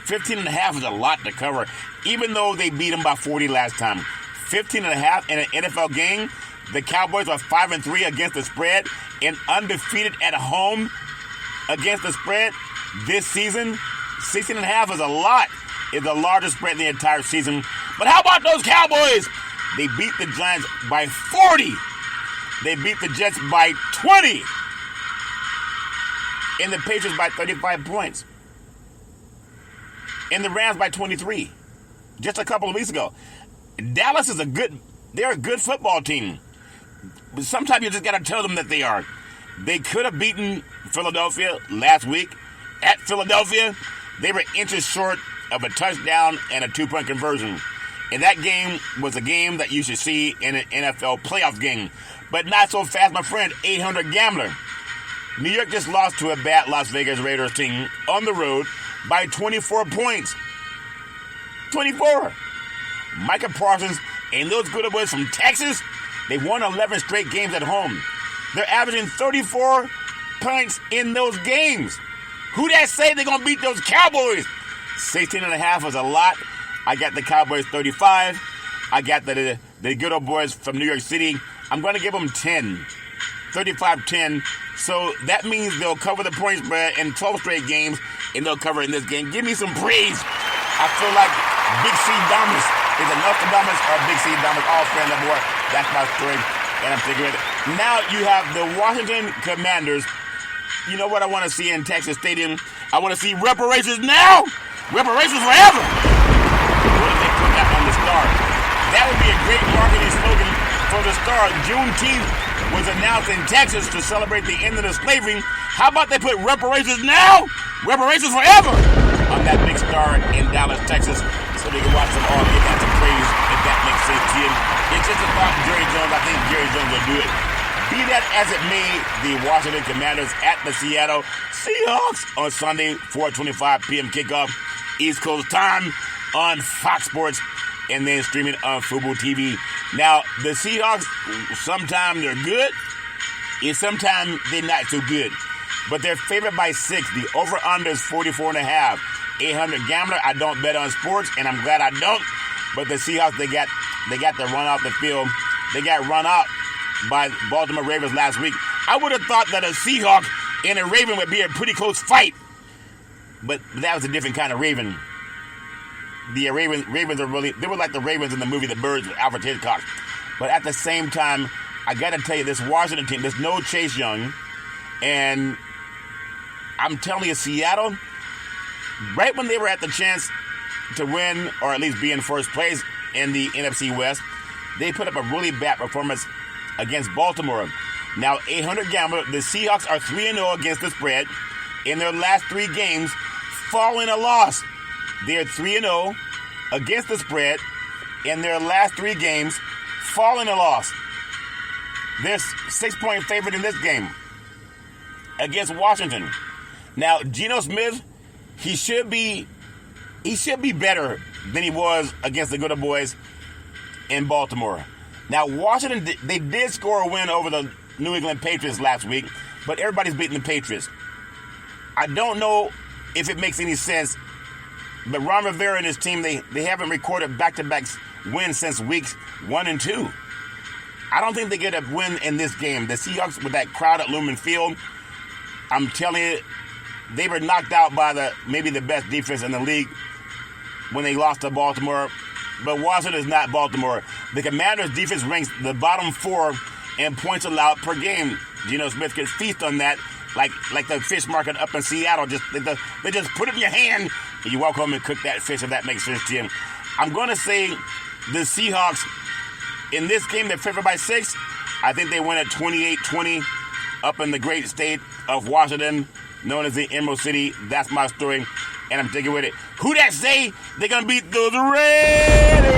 15.5 is a lot to cover, even though they beat them by 40 last time. 15.5 in an NFL game. The Cowboys are 5-3 against the spread and undefeated at home against the spread this season. 16.5 is a lot. It's the largest spread in the entire season. But how about those Cowboys? They beat the Giants by 40. They beat the Jets by 20. And the Patriots by 35 points. And the Rams by 23. Just a couple of weeks ago. Dallas is they're a good football team. But sometimes you just got to tell them that they are. They could have beaten Philadelphia last week. At Philadelphia, they were inches short of a touchdown and a 2-point conversion. And that game was a game that you should see in an NFL playoff game. But not so fast, my friend. 800 Gambler. New York just lost to a bad Las Vegas Raiders team on the road by 24 points. 24. Micah Parsons and those good boys from Texas, they won 11 straight games at home. They're averaging 34 points in those games. Who that say they're going to beat those Cowboys? 16.5 is a lot. I got the Cowboys 35. I got the good old boys from New York City. I'm going to give them 10. 35-10. So that means they'll cover the point spread in 12 straight games, and they'll cover in this game. Give me some praise. I feel like Big C Dominus is enough to Dominus or Big C Dominus all fair and more. That's my story, and I'm sticking with it. Now you have the Washington Commanders. You know what I want to see in Texas Stadium? I want to see reparations now. Reparations forever. What if they put that on the Star? That would be a great marketing slogan for the Star. Juneteenth was announced in Texas to celebrate the end of the slavery. How about they put reparations now? Reparations forever on that big Star in Dallas, Texas, so they can watch them all get out some praise, if that makes sense to you. It's just a thought, Jerry Jones. I think Jerry Jones will do it. Be that as it may, the Washington Commanders at the Seattle Seahawks on Sunday, 4:25 p.m. kickoff, East Coast time on Fox Sports, and then streaming on Fubo TV. Now, the Seahawks, sometimes they're good, and sometimes they're not so good. But they're favored by 6. The over-under is 44.5. 800 Gambler, I don't bet on sports, and I'm glad I don't. But the Seahawks, they got to run off the field. They got run out by Baltimore Ravens last week. I would have thought that a Seahawk and a Raven would be a pretty close fight. But that was a different kind of Raven. The Ravens are really, they were like the Ravens in the movie The Birds with Alfred Hitchcock. But at the same time, I got to tell you, this Washington team, there's no Chase Young. And I'm telling you, Seattle, right when they were at the chance to win, or at least be in first place in the NFC West, they put up a really bad performance against Baltimore. Now, 800 Gambler, the Seahawks are 3-0 against the spread. In their last 3 games, following a loss. They're 3-0 against the spread. In their last 3 games, following a loss. They're 6-point favorite in this game against Washington. Now, Geno Smith, he should be better than he was against the good old boys in Baltimore. Now, Washington, they did score a win over the New England Patriots last week, but everybody's beating the Patriots. I don't know if it makes any sense, but Ron Rivera and his team, they haven't recorded back-to-back wins since weeks 1 and 2. I don't think they get a win in this game. The Seahawks, with that crowd at Lumen Field, I'm telling you, they were knocked out by maybe the best defense in the league when they lost to Baltimore. But Washington is not Baltimore. The Commanders' defense ranks the bottom 4 in points allowed per game. Geno Smith can feast on that like the fish market up in Seattle. They just put it in your hand and you walk home and cook that fish, if that makes sense to you. I'm going to say the Seahawks, in this game, they're favored by 6. I think they win at 28-20 up in the great state of Washington, known as the Emerald City. That's my story, and I'm sticking with it. Who that say they're going to beat those Raiders?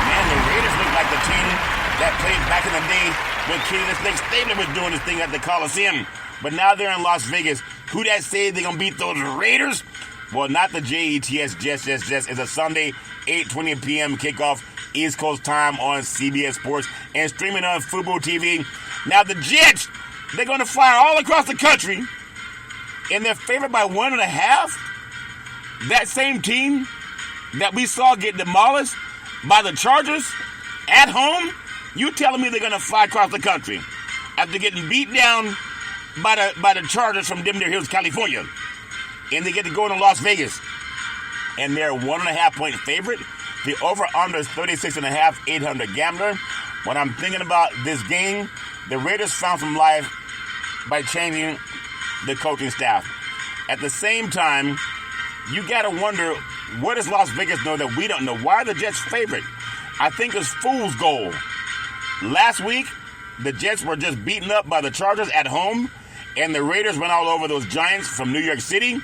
Man, the Raiders look like the team that played back in the day when Kenny the Snake Stabler was doing this thing at the Coliseum. But now they're in Las Vegas. Who that say they're going to beat those Raiders? Well, not the Jets. It's a Sunday, 8:20 p.m. kickoff, East Coast time on CBS Sports and streaming on Fubo TV. Now, the Jets, they're going to fly all across the country, and they're favored by 1.5. That same team that we saw get demolished by the Chargers at home, you telling me they're going to fly across the country after getting beat down by the Chargers from Dimner Hills, California, and they get to go to Las Vegas and they're 1.5-point favorite. The over-under is 36.5, 800 gambler. When I'm thinking about this game, the Raiders found some life by changing the coaching staff. At the same time, you got to wonder, what does Las Vegas know that we don't know? Why are the Jets favorite? I think it's fool's gold. Last week, the Jets were just beaten up by the Chargers at home, and the Raiders went all over those Giants from New York City.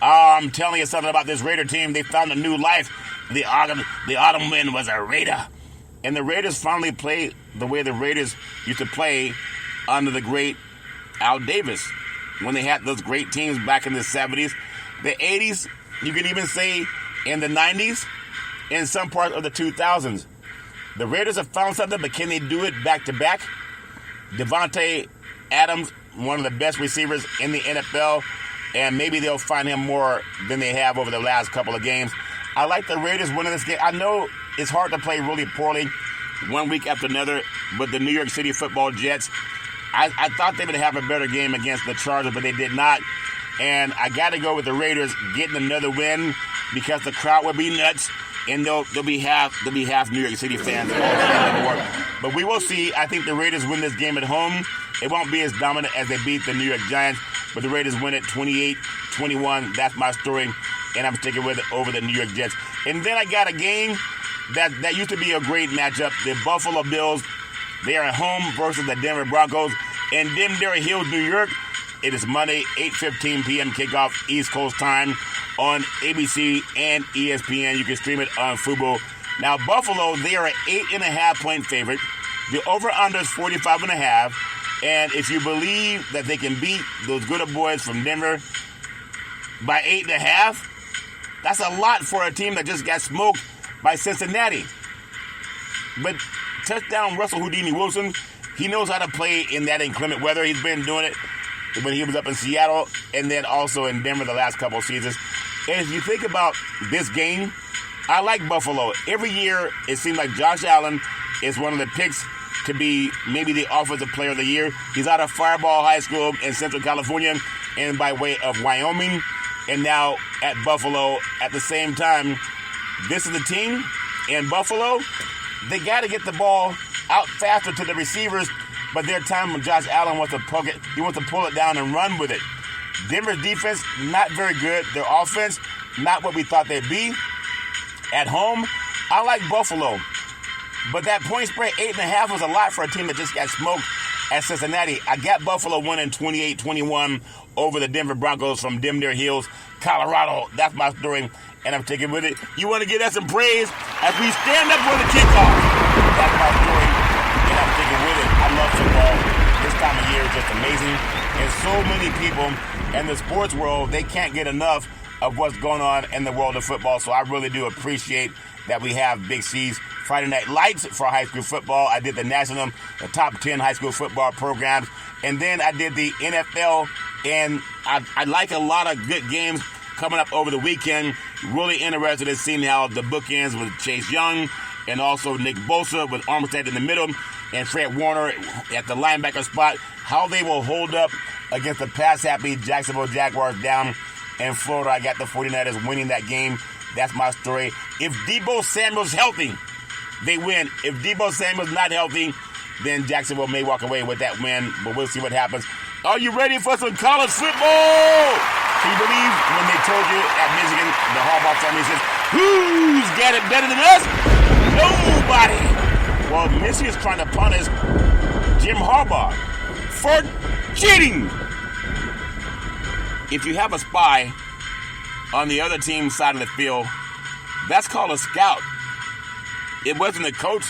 I'm telling you something about this Raider team. They found a new life. The autumn wind was a Raider. And the Raiders finally played the way the Raiders used to play under the great Al Davis, when they had those great teams back in the 70s, the 80s, you can even say in the 90s, and some parts of the 2000s. The Raiders have found something, but can they do it back-to-back? Devontae Adams, one of the best receivers in the NFL, and maybe they'll find him more than they have over the last couple of games. I like the Raiders winning this game. I know it's hard to play really poorly one week after another with the New York City Football Jets. I thought they would have a better game against the Chargers, but they did not. And I got to go with the Raiders getting another win because the crowd will be nuts, and they'll be half New York City fans. But we will see. I think the Raiders win this game at home. It won't be as dominant as they beat the New York Giants, but the Raiders win it 28-21. That's my story, and I'm sticking with it over the New York Jets. And then I got a game that used to be a great matchup. The Buffalo Bills, they are at home versus the Denver Broncos in Denver Hills, New York. It is Monday, 8:15 p.m. kickoff East Coast time on ABC and ESPN. You can stream it on Fubo. Now, Buffalo, they are an 8.5-point favorite. The over-under is 45.5. And if you believe that they can beat those good boys from Denver by 8.5, that's a lot for a team that just got smoked by Cincinnati. But touchdown Russell Houdini Wilson, he knows how to play in that inclement weather. He's been doing it when he was up in Seattle and then also in Denver the last couple of seasons. And if you think about this game, I like Buffalo. Every year, it seems like Josh Allen is one of the picks to be maybe the offensive player of the year. He's out of Fireball High School in Central California and by way of Wyoming, and now at Buffalo at the same time. This is the team in Buffalo. They got to get the ball out faster to the receivers, but there are times when Josh Allen wants to poke it. He wants to pull it down and run with it. Denver's defense, not very good. Their offense, not what we thought they'd be. At home, I like Buffalo. But that point spread, 8.5, was a lot for a team that just got smoked at Cincinnati. I got Buffalo winning 28-21 over the Denver Broncos from Denver Hills, Colorado. That's my story, and I'm sticking with it. You want to give that some praise as we stand up for the kickoff. That's my story, and I'm sticking with it. I love football. This time of year is just amazing. And so many people in the sports world, they can't get enough of what's going on in the world of football. So I really do appreciate that we have Big C's Friday Night Lights for high school football. I did the top 10 high school football programs. And then I did the NFL, and I like a lot of good games coming up over the weekend. Really interested in seeing how the bookends with Chase Young and also Nick Bosa with Armstead in the middle and Fred Warner at the linebacker spot, how they will hold up against the pass-happy Jacksonville Jaguars down in Florida. I got the 49ers winning that game. That's my story. If Deebo Samuel's healthy, they win. If Deebo Samuel's not healthy, then Jacksonville may walk away with that win, but we'll see what happens. Are you ready for some college football? Can you believe when they told you at Michigan, the Harbaugh family says, who's got it better than us? Nobody. Well, Michigan's trying to punish Jim Harbaugh for cheating. If you have a spy on the other team's side of the field, that's called a scout. It wasn't a coach.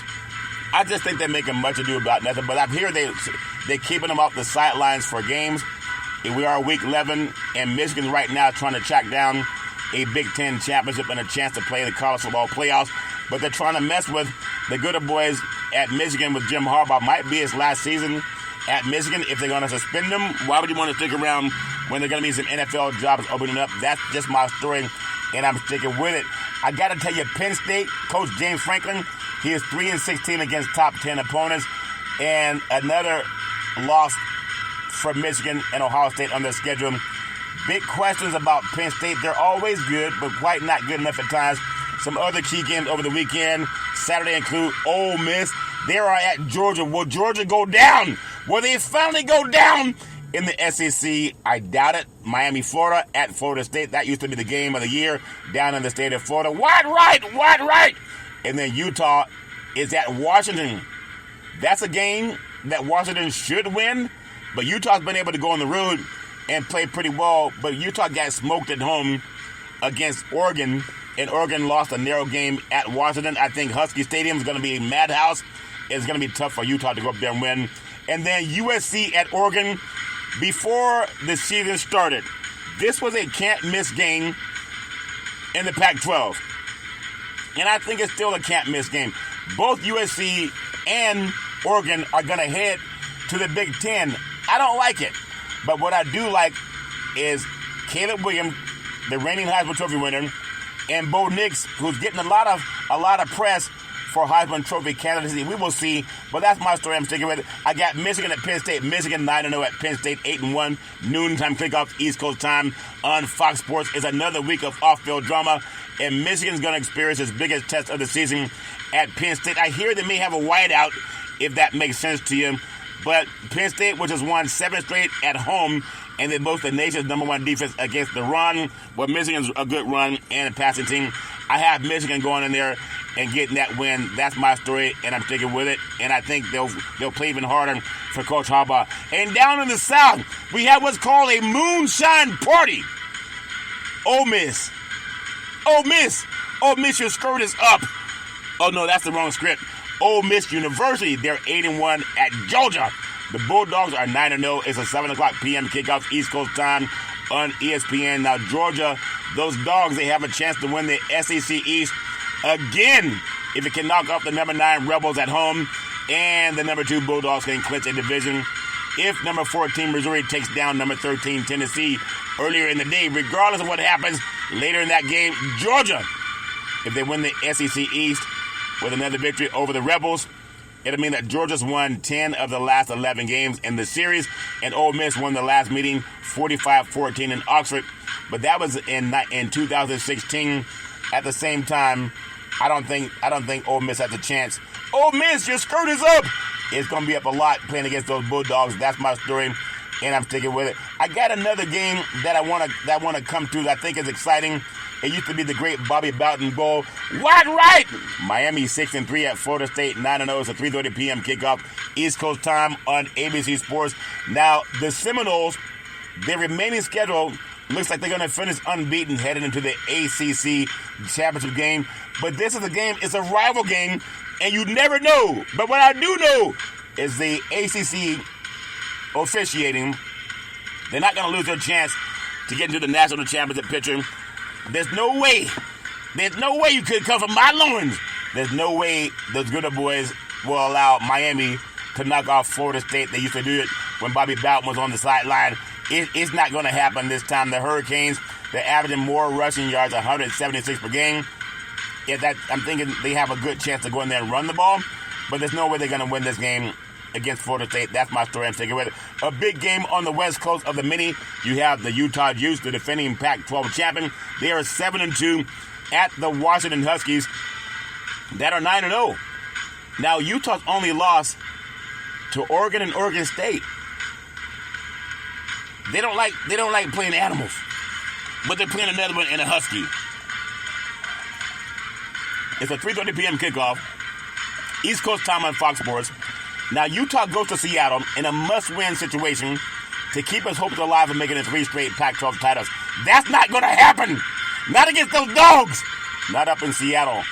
I just think they're making much ado about nothing. But I hear they're keeping them off the sidelines for games. We are week 11, and Michigan's right now trying to track down a Big Ten championship and a chance to play in the college football playoffs. But they're trying to mess with the good boys at Michigan with Jim Harbaugh. Might be his last season at Michigan. If they're going to suspend him, why would you want to stick around when there are going to be some NFL jobs opening up? That's just my story, and I'm sticking with it. I got to tell you, Penn State, Coach James Franklin, he is 3-16 against top 10 opponents, and another loss for Michigan and Ohio State on their schedule. Big questions about Penn State. They're always good, but quite not good enough at times. Some other key games over the weekend. Saturday include Ole Miss. They are at Georgia. Will Georgia go down? Will they finally go down in the SEC? I doubt it. Miami, Florida at Florida State. That used to be the game of the year down in the state of Florida. Wide right. And then Utah is at Washington. That's a game that Washington should win, but Utah's been able to go on the road and play pretty well. But Utah got smoked at home against Oregon, and Oregon lost a narrow game at Washington. I think Husky Stadium is going to be a madhouse. It's going to be tough for Utah to go up there and win. And then USC at Oregon. Before the season started, this was a can't-miss game in the Pac-12. And I think it's still a can't-miss game. Both USC and Oregon are going to head to the Big Ten. I don't like it. But what I do like is Caleb Williams, the reigning Heisman Trophy winner, and Bo Nix, who's getting a lot of press for Heisman Trophy candidacy. We will see, but that's my story. I'm sticking with it. I got Michigan at Penn State. Michigan 9-0 at Penn State, 8-1. Noontime kickoff, East Coast time on Fox Sports. It's another week of off-field drama, and Michigan's going to experience its biggest test of the season at Penn State. I hear they may have a whiteout, if that makes sense to you, but Penn State, which has won 7 straight at home, and they boast the nation's #1 defense against the run. Well, Michigan's a good run and a passing team. I have Michigan going in there and getting that win. That's my story, and I'm sticking with it. And I think they'll play even harder for Coach Harbaugh. And down in the South, we have what's called a moonshine party. Ole Miss. Your skirt is up. Oh, no, that's the wrong script. Ole Miss University, they're 8-1 at Georgia. The Bulldogs are 9-0. It's a 7 o'clock p.m. kickoff East Coast time on ESPN. Now, Georgia, those dogs, they have a chance to win the SEC East again if it can knock off the #9 Rebels at home, and the #2 Bulldogs can clinch a division if #14 Missouri takes down #13 Tennessee earlier in the day. Regardless of what happens later in that game, Georgia, if they win the SEC East with another victory over the Rebels, it'll mean that Georgia's won 10 of the last 11 games in the series, and Ole Miss won the last meeting 45-14 in Oxford. But that was in 2016. At the same time, I don't think Ole Miss has a chance. Ole Miss, your skirt is up. It's going to be up a lot playing against those Bulldogs. That's my story, and I'm sticking with it. I got another game that I want to come to that I think is exciting. It used to be the great Bobby Bowden Bowl. Wide right! Miami 6-3 at Florida State, 9-0. It's a 3:30 p.m. kickoff, East Coast time on ABC Sports. Now, the Seminoles, their remaining schedule looks like they're going to finish unbeaten heading into the ACC championship game. But this is a game, it's a rival game, and you never know. But what I do know is the ACC officiating, they're not going to lose their chance to get into the national championship picture. There's no way you could come from my loins. There's no way those Gooder boys will allow Miami to knock off Florida State. They used to do it when Bobby Bowden was on the sideline. It's not going to happen this time. The Hurricanes, they're averaging more rushing yards, 176 per game. I'm thinking they have a good chance to go in there and run the ball, but there's no way they're going to win this game against Florida State. That's my story. I'm sticking with it. A big game on the west coast of the mini. You have the Utah Utes, the defending Pac-12 champion. They are 7-2 at the Washington Huskies that are 9-0. Now, Utah's only loss to Oregon and Oregon State. They don't like playing animals, but they're playing another one in a Husky. It's a 3:30 p.m. kickoff, East Coast time on Fox Sports. Now, Utah goes to Seattle in a must-win situation to keep his hopes alive of making it 3 straight Pac-12 titles. That's not going to happen. Not against those dogs. Not up in Seattle.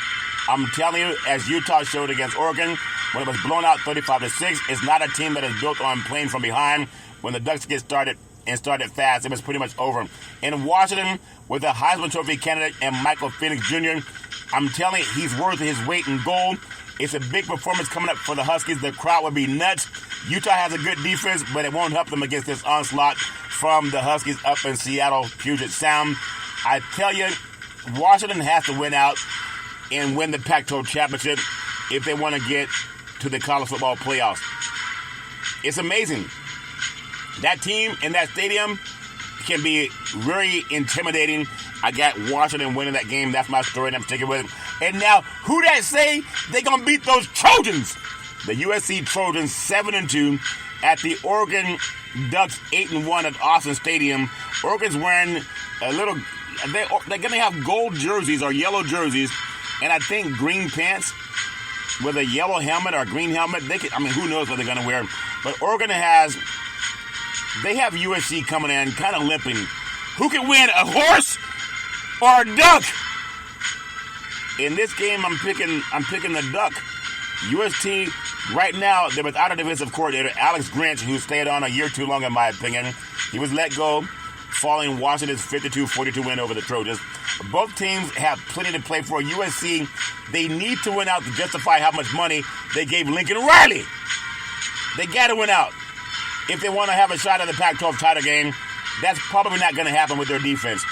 I'm telling you, as Utah showed against Oregon, when it was blown out 35-6, it's not a team that is built on playing from behind. When the Ducks get started and started fast, it was pretty much over. In Washington, with a Heisman Trophy candidate and Michael Penix Jr., I'm telling you, he's worth his weight in gold. It's a big performance coming up for the Huskies. The crowd will be nuts. Utah has a good defense, but it won't help them against this onslaught from the Huskies up in Seattle, Puget Sound. I tell you, Washington has to win out and win the Pac-12 championship if they want to get to the college football playoffs. It's amazing. That team in that stadium can be very intimidating. I got Washington winning that game. That's my story, and I'm sticking with it. And now, who that say they going to beat those Trojans? The USC Trojans 7-2 at the Oregon Ducks 8-1 at Austin Stadium. Oregon's wearing a little... They're going to have gold jerseys or yellow jerseys, and I think green pants with a yellow helmet or a green helmet. Who knows what they're going to wear. But Oregon they have USC coming in kind of limping. Who can win, a horse or a duck? In this game, I'm picking the duck. USC, right now, they're without a defensive coordinator, Alex Grinch, who stayed on a year too long, in my opinion. He was let go following Washington's 52-42 win over the Trojans. Both teams have plenty to play for. USC, they need to win out to justify how much money they gave Lincoln Riley. They got to win out. If they want to have a shot at the Pac-12 title game, that's probably not going to happen with their defense.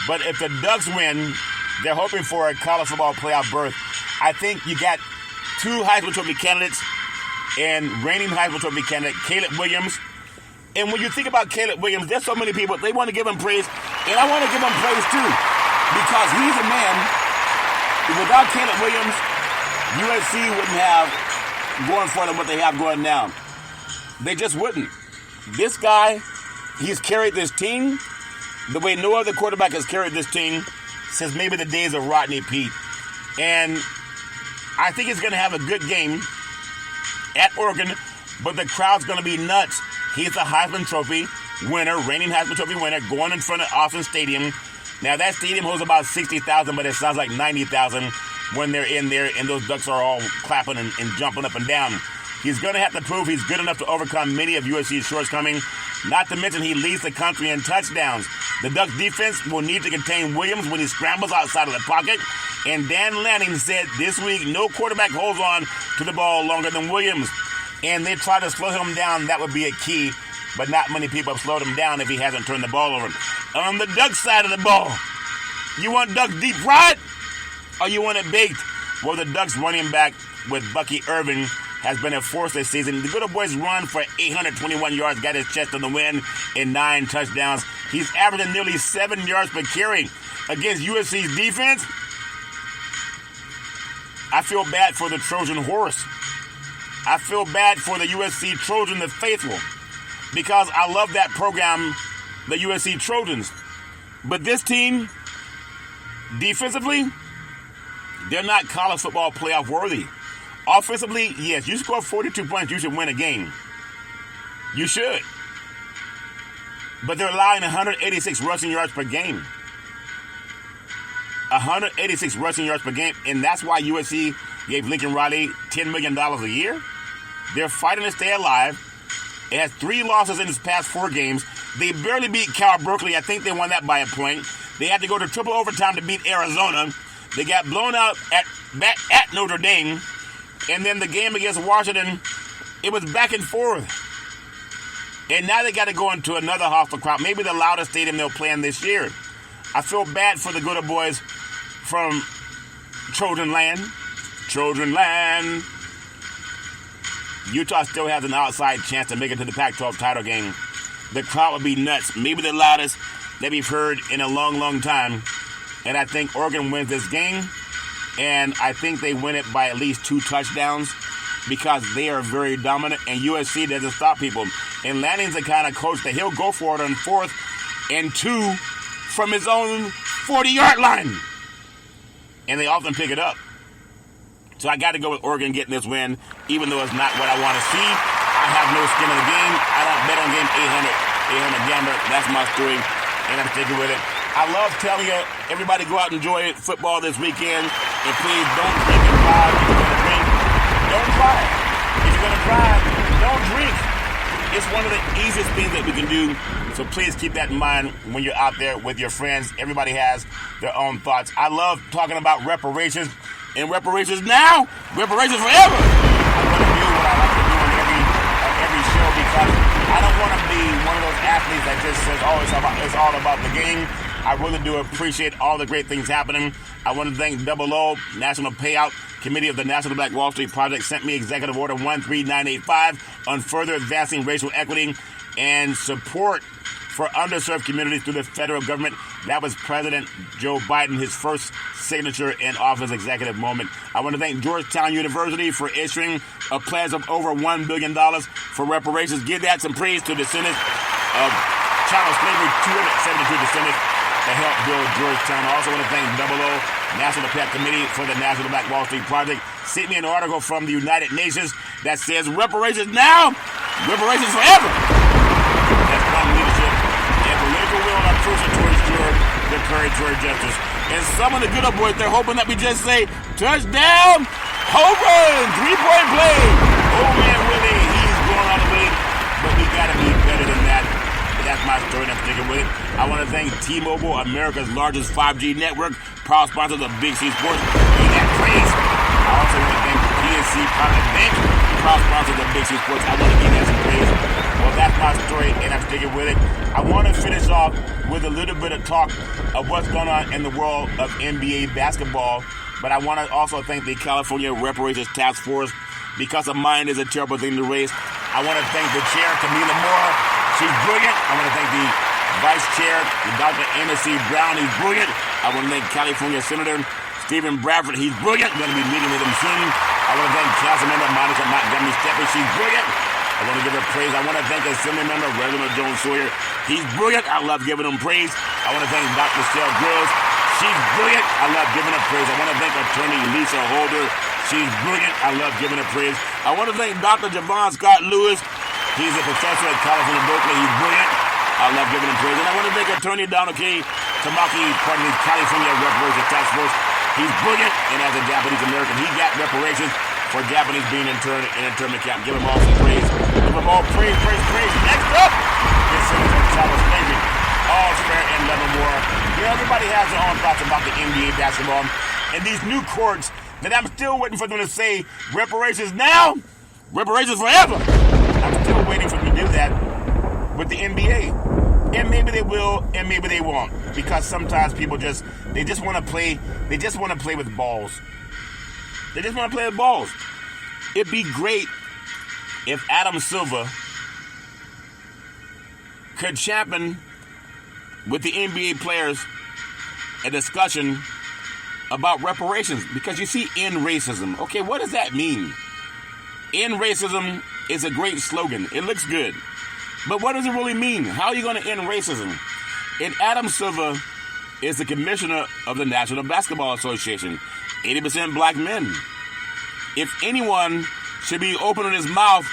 But if the Ducks win, they're hoping for a college football playoff berth. I think you got two Heisman Trophy candidates and reigning Heisman Trophy candidate Caleb Williams. And when you think about Caleb Williams, there's so many people, they want to give him praise, and I want to give him praise too, because he's a man. Without Caleb Williams, USC wouldn't have going for them what they have going now. They just wouldn't. This guy, he's carried this team the way no other quarterback has carried this team since maybe the days of Rodney Peete. And I think he's going to have a good game at Oregon, but the crowd's going to be nuts. He's a Heisman Trophy winner, reigning Heisman Trophy winner, going in front of Austin Stadium. Now, that stadium holds about 60,000, but it sounds like 90,000 when they're in there, and those Ducks are all clapping and jumping up and down. He's going to have to prove he's good enough to overcome many of USC's shortcomings, not to mention he leads the country in touchdowns. The Ducks defense will need to contain Williams when he scrambles outside of the pocket, and Dan Lanning said this week no quarterback holds on to the ball longer than Williams. And they try to slow him down, that would be a key, but not many people have slowed him down if he hasn't turned the ball over. On the Duck side of the ball, you want Ducks deep fried or you want it baked? Well, the Ducks running back with Bucky Irving has been a force this season. The good old boy's run for 821 yards, got his chest on the win in 9 touchdowns. He's averaging nearly 7 yards per carry against USC's defense. I feel bad for the Trojan horse. I feel bad for the USC Trojan, the faithful, because I love that program, the USC Trojans. But this team, defensively, they're not college football playoff worthy. Offensively, yes, you score 42 points, you should win a game. You should. But they're allowing 186 rushing yards per game. 186 rushing yards per game, and that's why USC gave Lincoln Riley $10 million a year. They're fighting to stay alive. It has 3 losses in its past 4 games. They barely beat Cal Berkeley. I think they won that by a point. They had to go to triple overtime to beat Arizona. They got blown out at Notre Dame. And then the game against Washington, it was back and forth. And now they got to go into another hostile crowd, maybe the loudest stadium they'll play in this year. I feel bad for the good old boys from Trojan Land. Trojan Land. Utah still has an outside chance to make it to the Pac-12 title game. The crowd will be nuts. Maybe the loudest that we've heard in a long, long time. And I think Oregon wins this game. And I think they win it by at least 2 touchdowns because they are very dominant. And USC doesn't stop people. And Lanning's the kind of coach that he'll go for it on 4th and 2 from his own 40-yard line. And they often pick it up. So I got to go with Oregon getting this win, even though it's not what I want to see. I have no skin in the game. I don't bet on game 800 gambler. That's my story, and I'm sticking with it. I love telling you, everybody go out and enjoy football this weekend. And please don't drink and drive. If you're going to drink, don't drive. If you're going to drive, don't drink. It's one of the easiest things that we can do. So please keep that in mind when you're out there with your friends. Everybody has their own thoughts. I love talking about reparations. And reparations now, reparations forever. I want to do what I like to do on every show because I don't want to be one of those athletes that just says, oh, it's all about the game. I really do appreciate all the great things happening. I want to thank Double O, National Payout Committee of the National Black Wall Street Project, sent me Executive Order 13985 on further advancing racial equity and support for underserved communities through the federal government. That was President Joe Biden, his first signature in office executive moment. I want to thank Georgetown University for issuing a pledge of over $1 billion for reparations. Give that some praise to descendants of chattel slavery, 272 descendants that helped build Georgetown. I also want to thank WO, National Impact Committee for the National Black Wall Street Project. Sent me an article from the United Nations that says reparations now, reparations forever. That's one leadership and political will are crucial to ensure the courage toward justice. And some of the good old boys, they're hoping that we just say, touchdown, home run, three-point play. Oh, man, Willie, he's going all the way, but we got to be better than that. That's my story, and I'm sticking with it. I want to thank T-Mobile, America's largest 5G network, proud sponsors of Big C Sports. Give that praise. I also want to thank PNC Private Bank, proud sponsors of Big C Sports. I want to give that some praise. Well, that's my story, and I'm sticking with it. I want to finish off with a little bit of talk of what's going on in the world of NBA basketball, but I want to also thank the California Reparations Task Force, because a mind is a terrible thing to raise. I want to thank the chair, Camila Moore. She's brilliant. I want to thank the vice chair, Dr. Amos C. Brown. He's brilliant. I want to thank California Senator Stephen Bradford. He's brilliant. I'm going to be meeting with him soon. I want to thank Councilmember Monica Montgomery Steppe. She's brilliant. I want to give her praise. I want to thank Assemblymember Reginald Jones Sawyer. He's brilliant. I love giving him praise. I want to thank Dr. Michelle Grills. She's brilliant. I love giving her praise. I want to thank Attorney Lisa Holder. She's brilliant. I love giving her praise. I want to thank Dr. Javon Scott Lewis. He's a professor at California Berkeley. He's brilliant. I love giving him praise. And I want to thank Attorney Donald K. Tamaki, part of the California Reparations Task Force. He's brilliant. And as a Japanese American, he got reparations for Japanese being interned in internment camp. Give him all some praise. Give him all praise, praise, praise. Next up is Senator Charles Slavery. All fair and love and war. You know, everybody has their own thoughts about the NBA basketball. And these new courts that I'm still waiting for them to say reparations now, reparations forever. I'm still waiting for them to do that with the NBA. And maybe they will, and maybe they won't. Because sometimes people just want to play with balls. They just want to play with balls. It'd be great if Adam Silver could champion with the NBA players a discussion about reparations. Because you see, end racism. Okay, what does that mean? End racism is a great slogan. It looks good. But what does it really mean? How are you going to end racism? And Adam Silver is the commissioner of the National Basketball Association. 80% black men. If anyone should be opening his mouth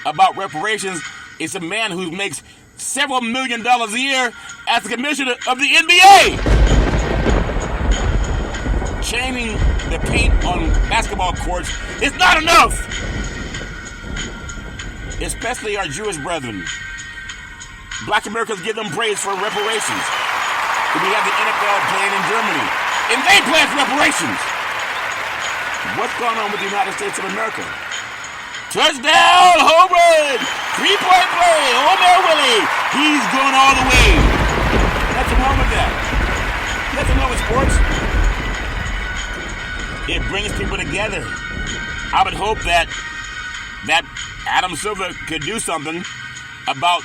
about reparations, it's a man who makes several $1 million a year as the commissioner of the NBA. Changing the paint on basketball courts is not enough. Especially our Jewish brethren. Black Americans give them praise for reparations. We have the NFL playing in Germany, and they pledge reparations. What's going on with the United States of America? Touchdown, home run, three-point play, oh man, Willie, he's going all the way. Nothing wrong with that. Nothing wrong with sports. It brings people together. I would hope that Adam Silver could do something about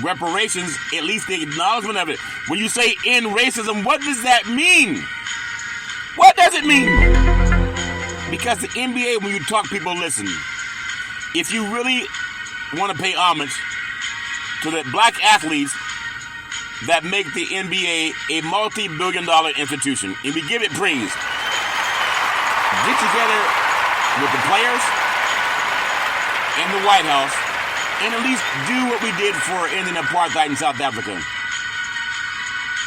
reparations, at least the acknowledgement of it. When you say end racism, what does that mean? What does it mean? Because the NBA, when you talk, people listen. If you really want to pay homage to the black athletes that make the NBA a multi-billion-dollar institution, and we give it praise, get together with the players and the White House and at least do what we did for ending apartheid in South Africa.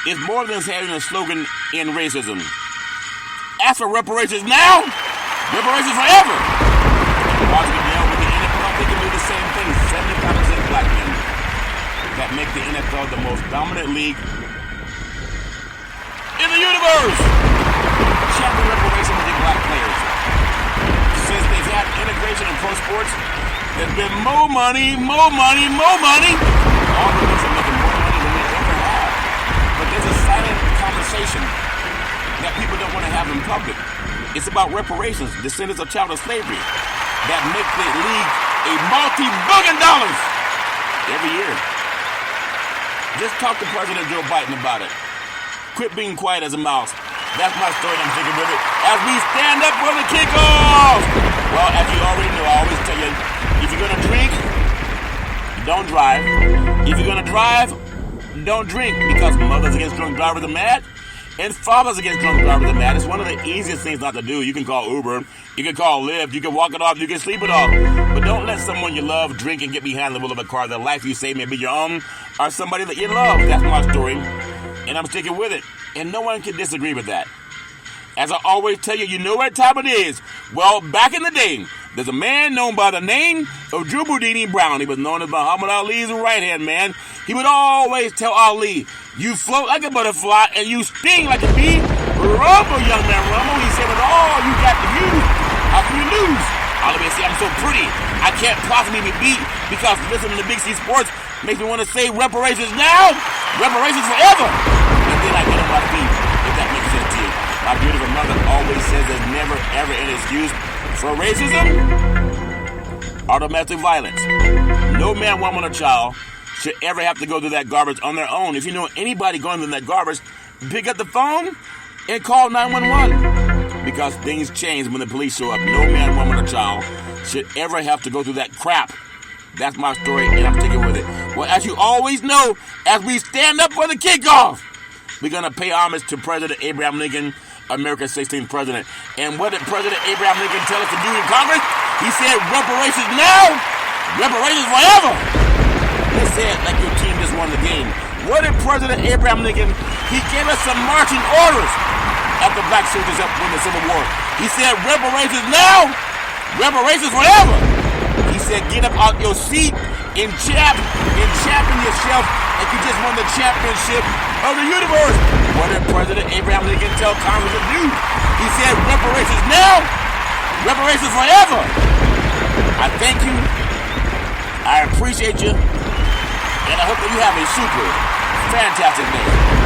It's more than having a slogan, end racism. As for reparations now, reparations forever. While we deal with the NFL, they can do the same thing. 75% black men that make the NFL the most dominant league in the universe. Champion reparations with the black players. Since they've had integration in pro sports, there's been more money, more money, more money. All the leagues are making more money than they ever have. But there's a silent conversation that people don't want to have in public. It's about reparations, descendants of child slavery, that make the league a multi-billion dollars every year. Just talk to President Joe Biden about it. Quit being quiet as a mouse. That's my story, and I'm sticking with it. As we stand up for the kickoff. Well, as you already know, I always tell you, if you're going to drink, don't drive. If you're going to drive, don't drink, because mothers against drunk drivers are mad, and fathers against drunk drivers are mad. It's one of the easiest things not to do. You can call Uber, you can call Lyft, you can walk it off, you can sleep it off. But don't let someone you love drink and get behind the wheel of a car. The life you save may be your own, or somebody that you love. That's my story, and I'm sticking with it. And no one can disagree with that. As I always tell you, you know what time it is. Well, back in the day, there's a man known by the name of Drew Boudini Brown. He was known as Muhammad Ali's right-hand man. He would always tell Ali, you float like a butterfly and you sting like a bee. Rumble, young man, rumble. He said, with all you got to use, how can you lose? Ali would say, I'm so pretty, I can't possibly be beat, because listening to Big C Sports makes me want to say reparations now, reparations forever. And then I get on my feet, if that makes sense to you. My beautiful mother always says there's never, ever an excuse for racism or domestic violence. No man, woman, or child should ever have to go through that garbage on their own. If you know anybody going through that garbage, pick up the phone and call 911. Because things change when the police show up. No man, woman, or child should ever have to go through that crap. That's my story, and I'm sticking with it. Well, as you always know, as we stand up for the kickoff, we're going to pay homage to President Abraham Lincoln, America's 16th president. And what did President Abraham Lincoln tell us to do in Congress? He said, reparations now, reparations forever. Let's say it like your team just won the game. What did President Abraham Lincoln, he gave us some marching orders after black soldiers helped win the Civil War. He said, reparations now, reparations forever. He said, get up out your seat and champion yourself like you just won the championship of the universe. What did President Abraham Lincoln tell Congress to do? He said, reparations now, reparations forever. I thank you, I appreciate you, and I hope that you have a super fantastic day.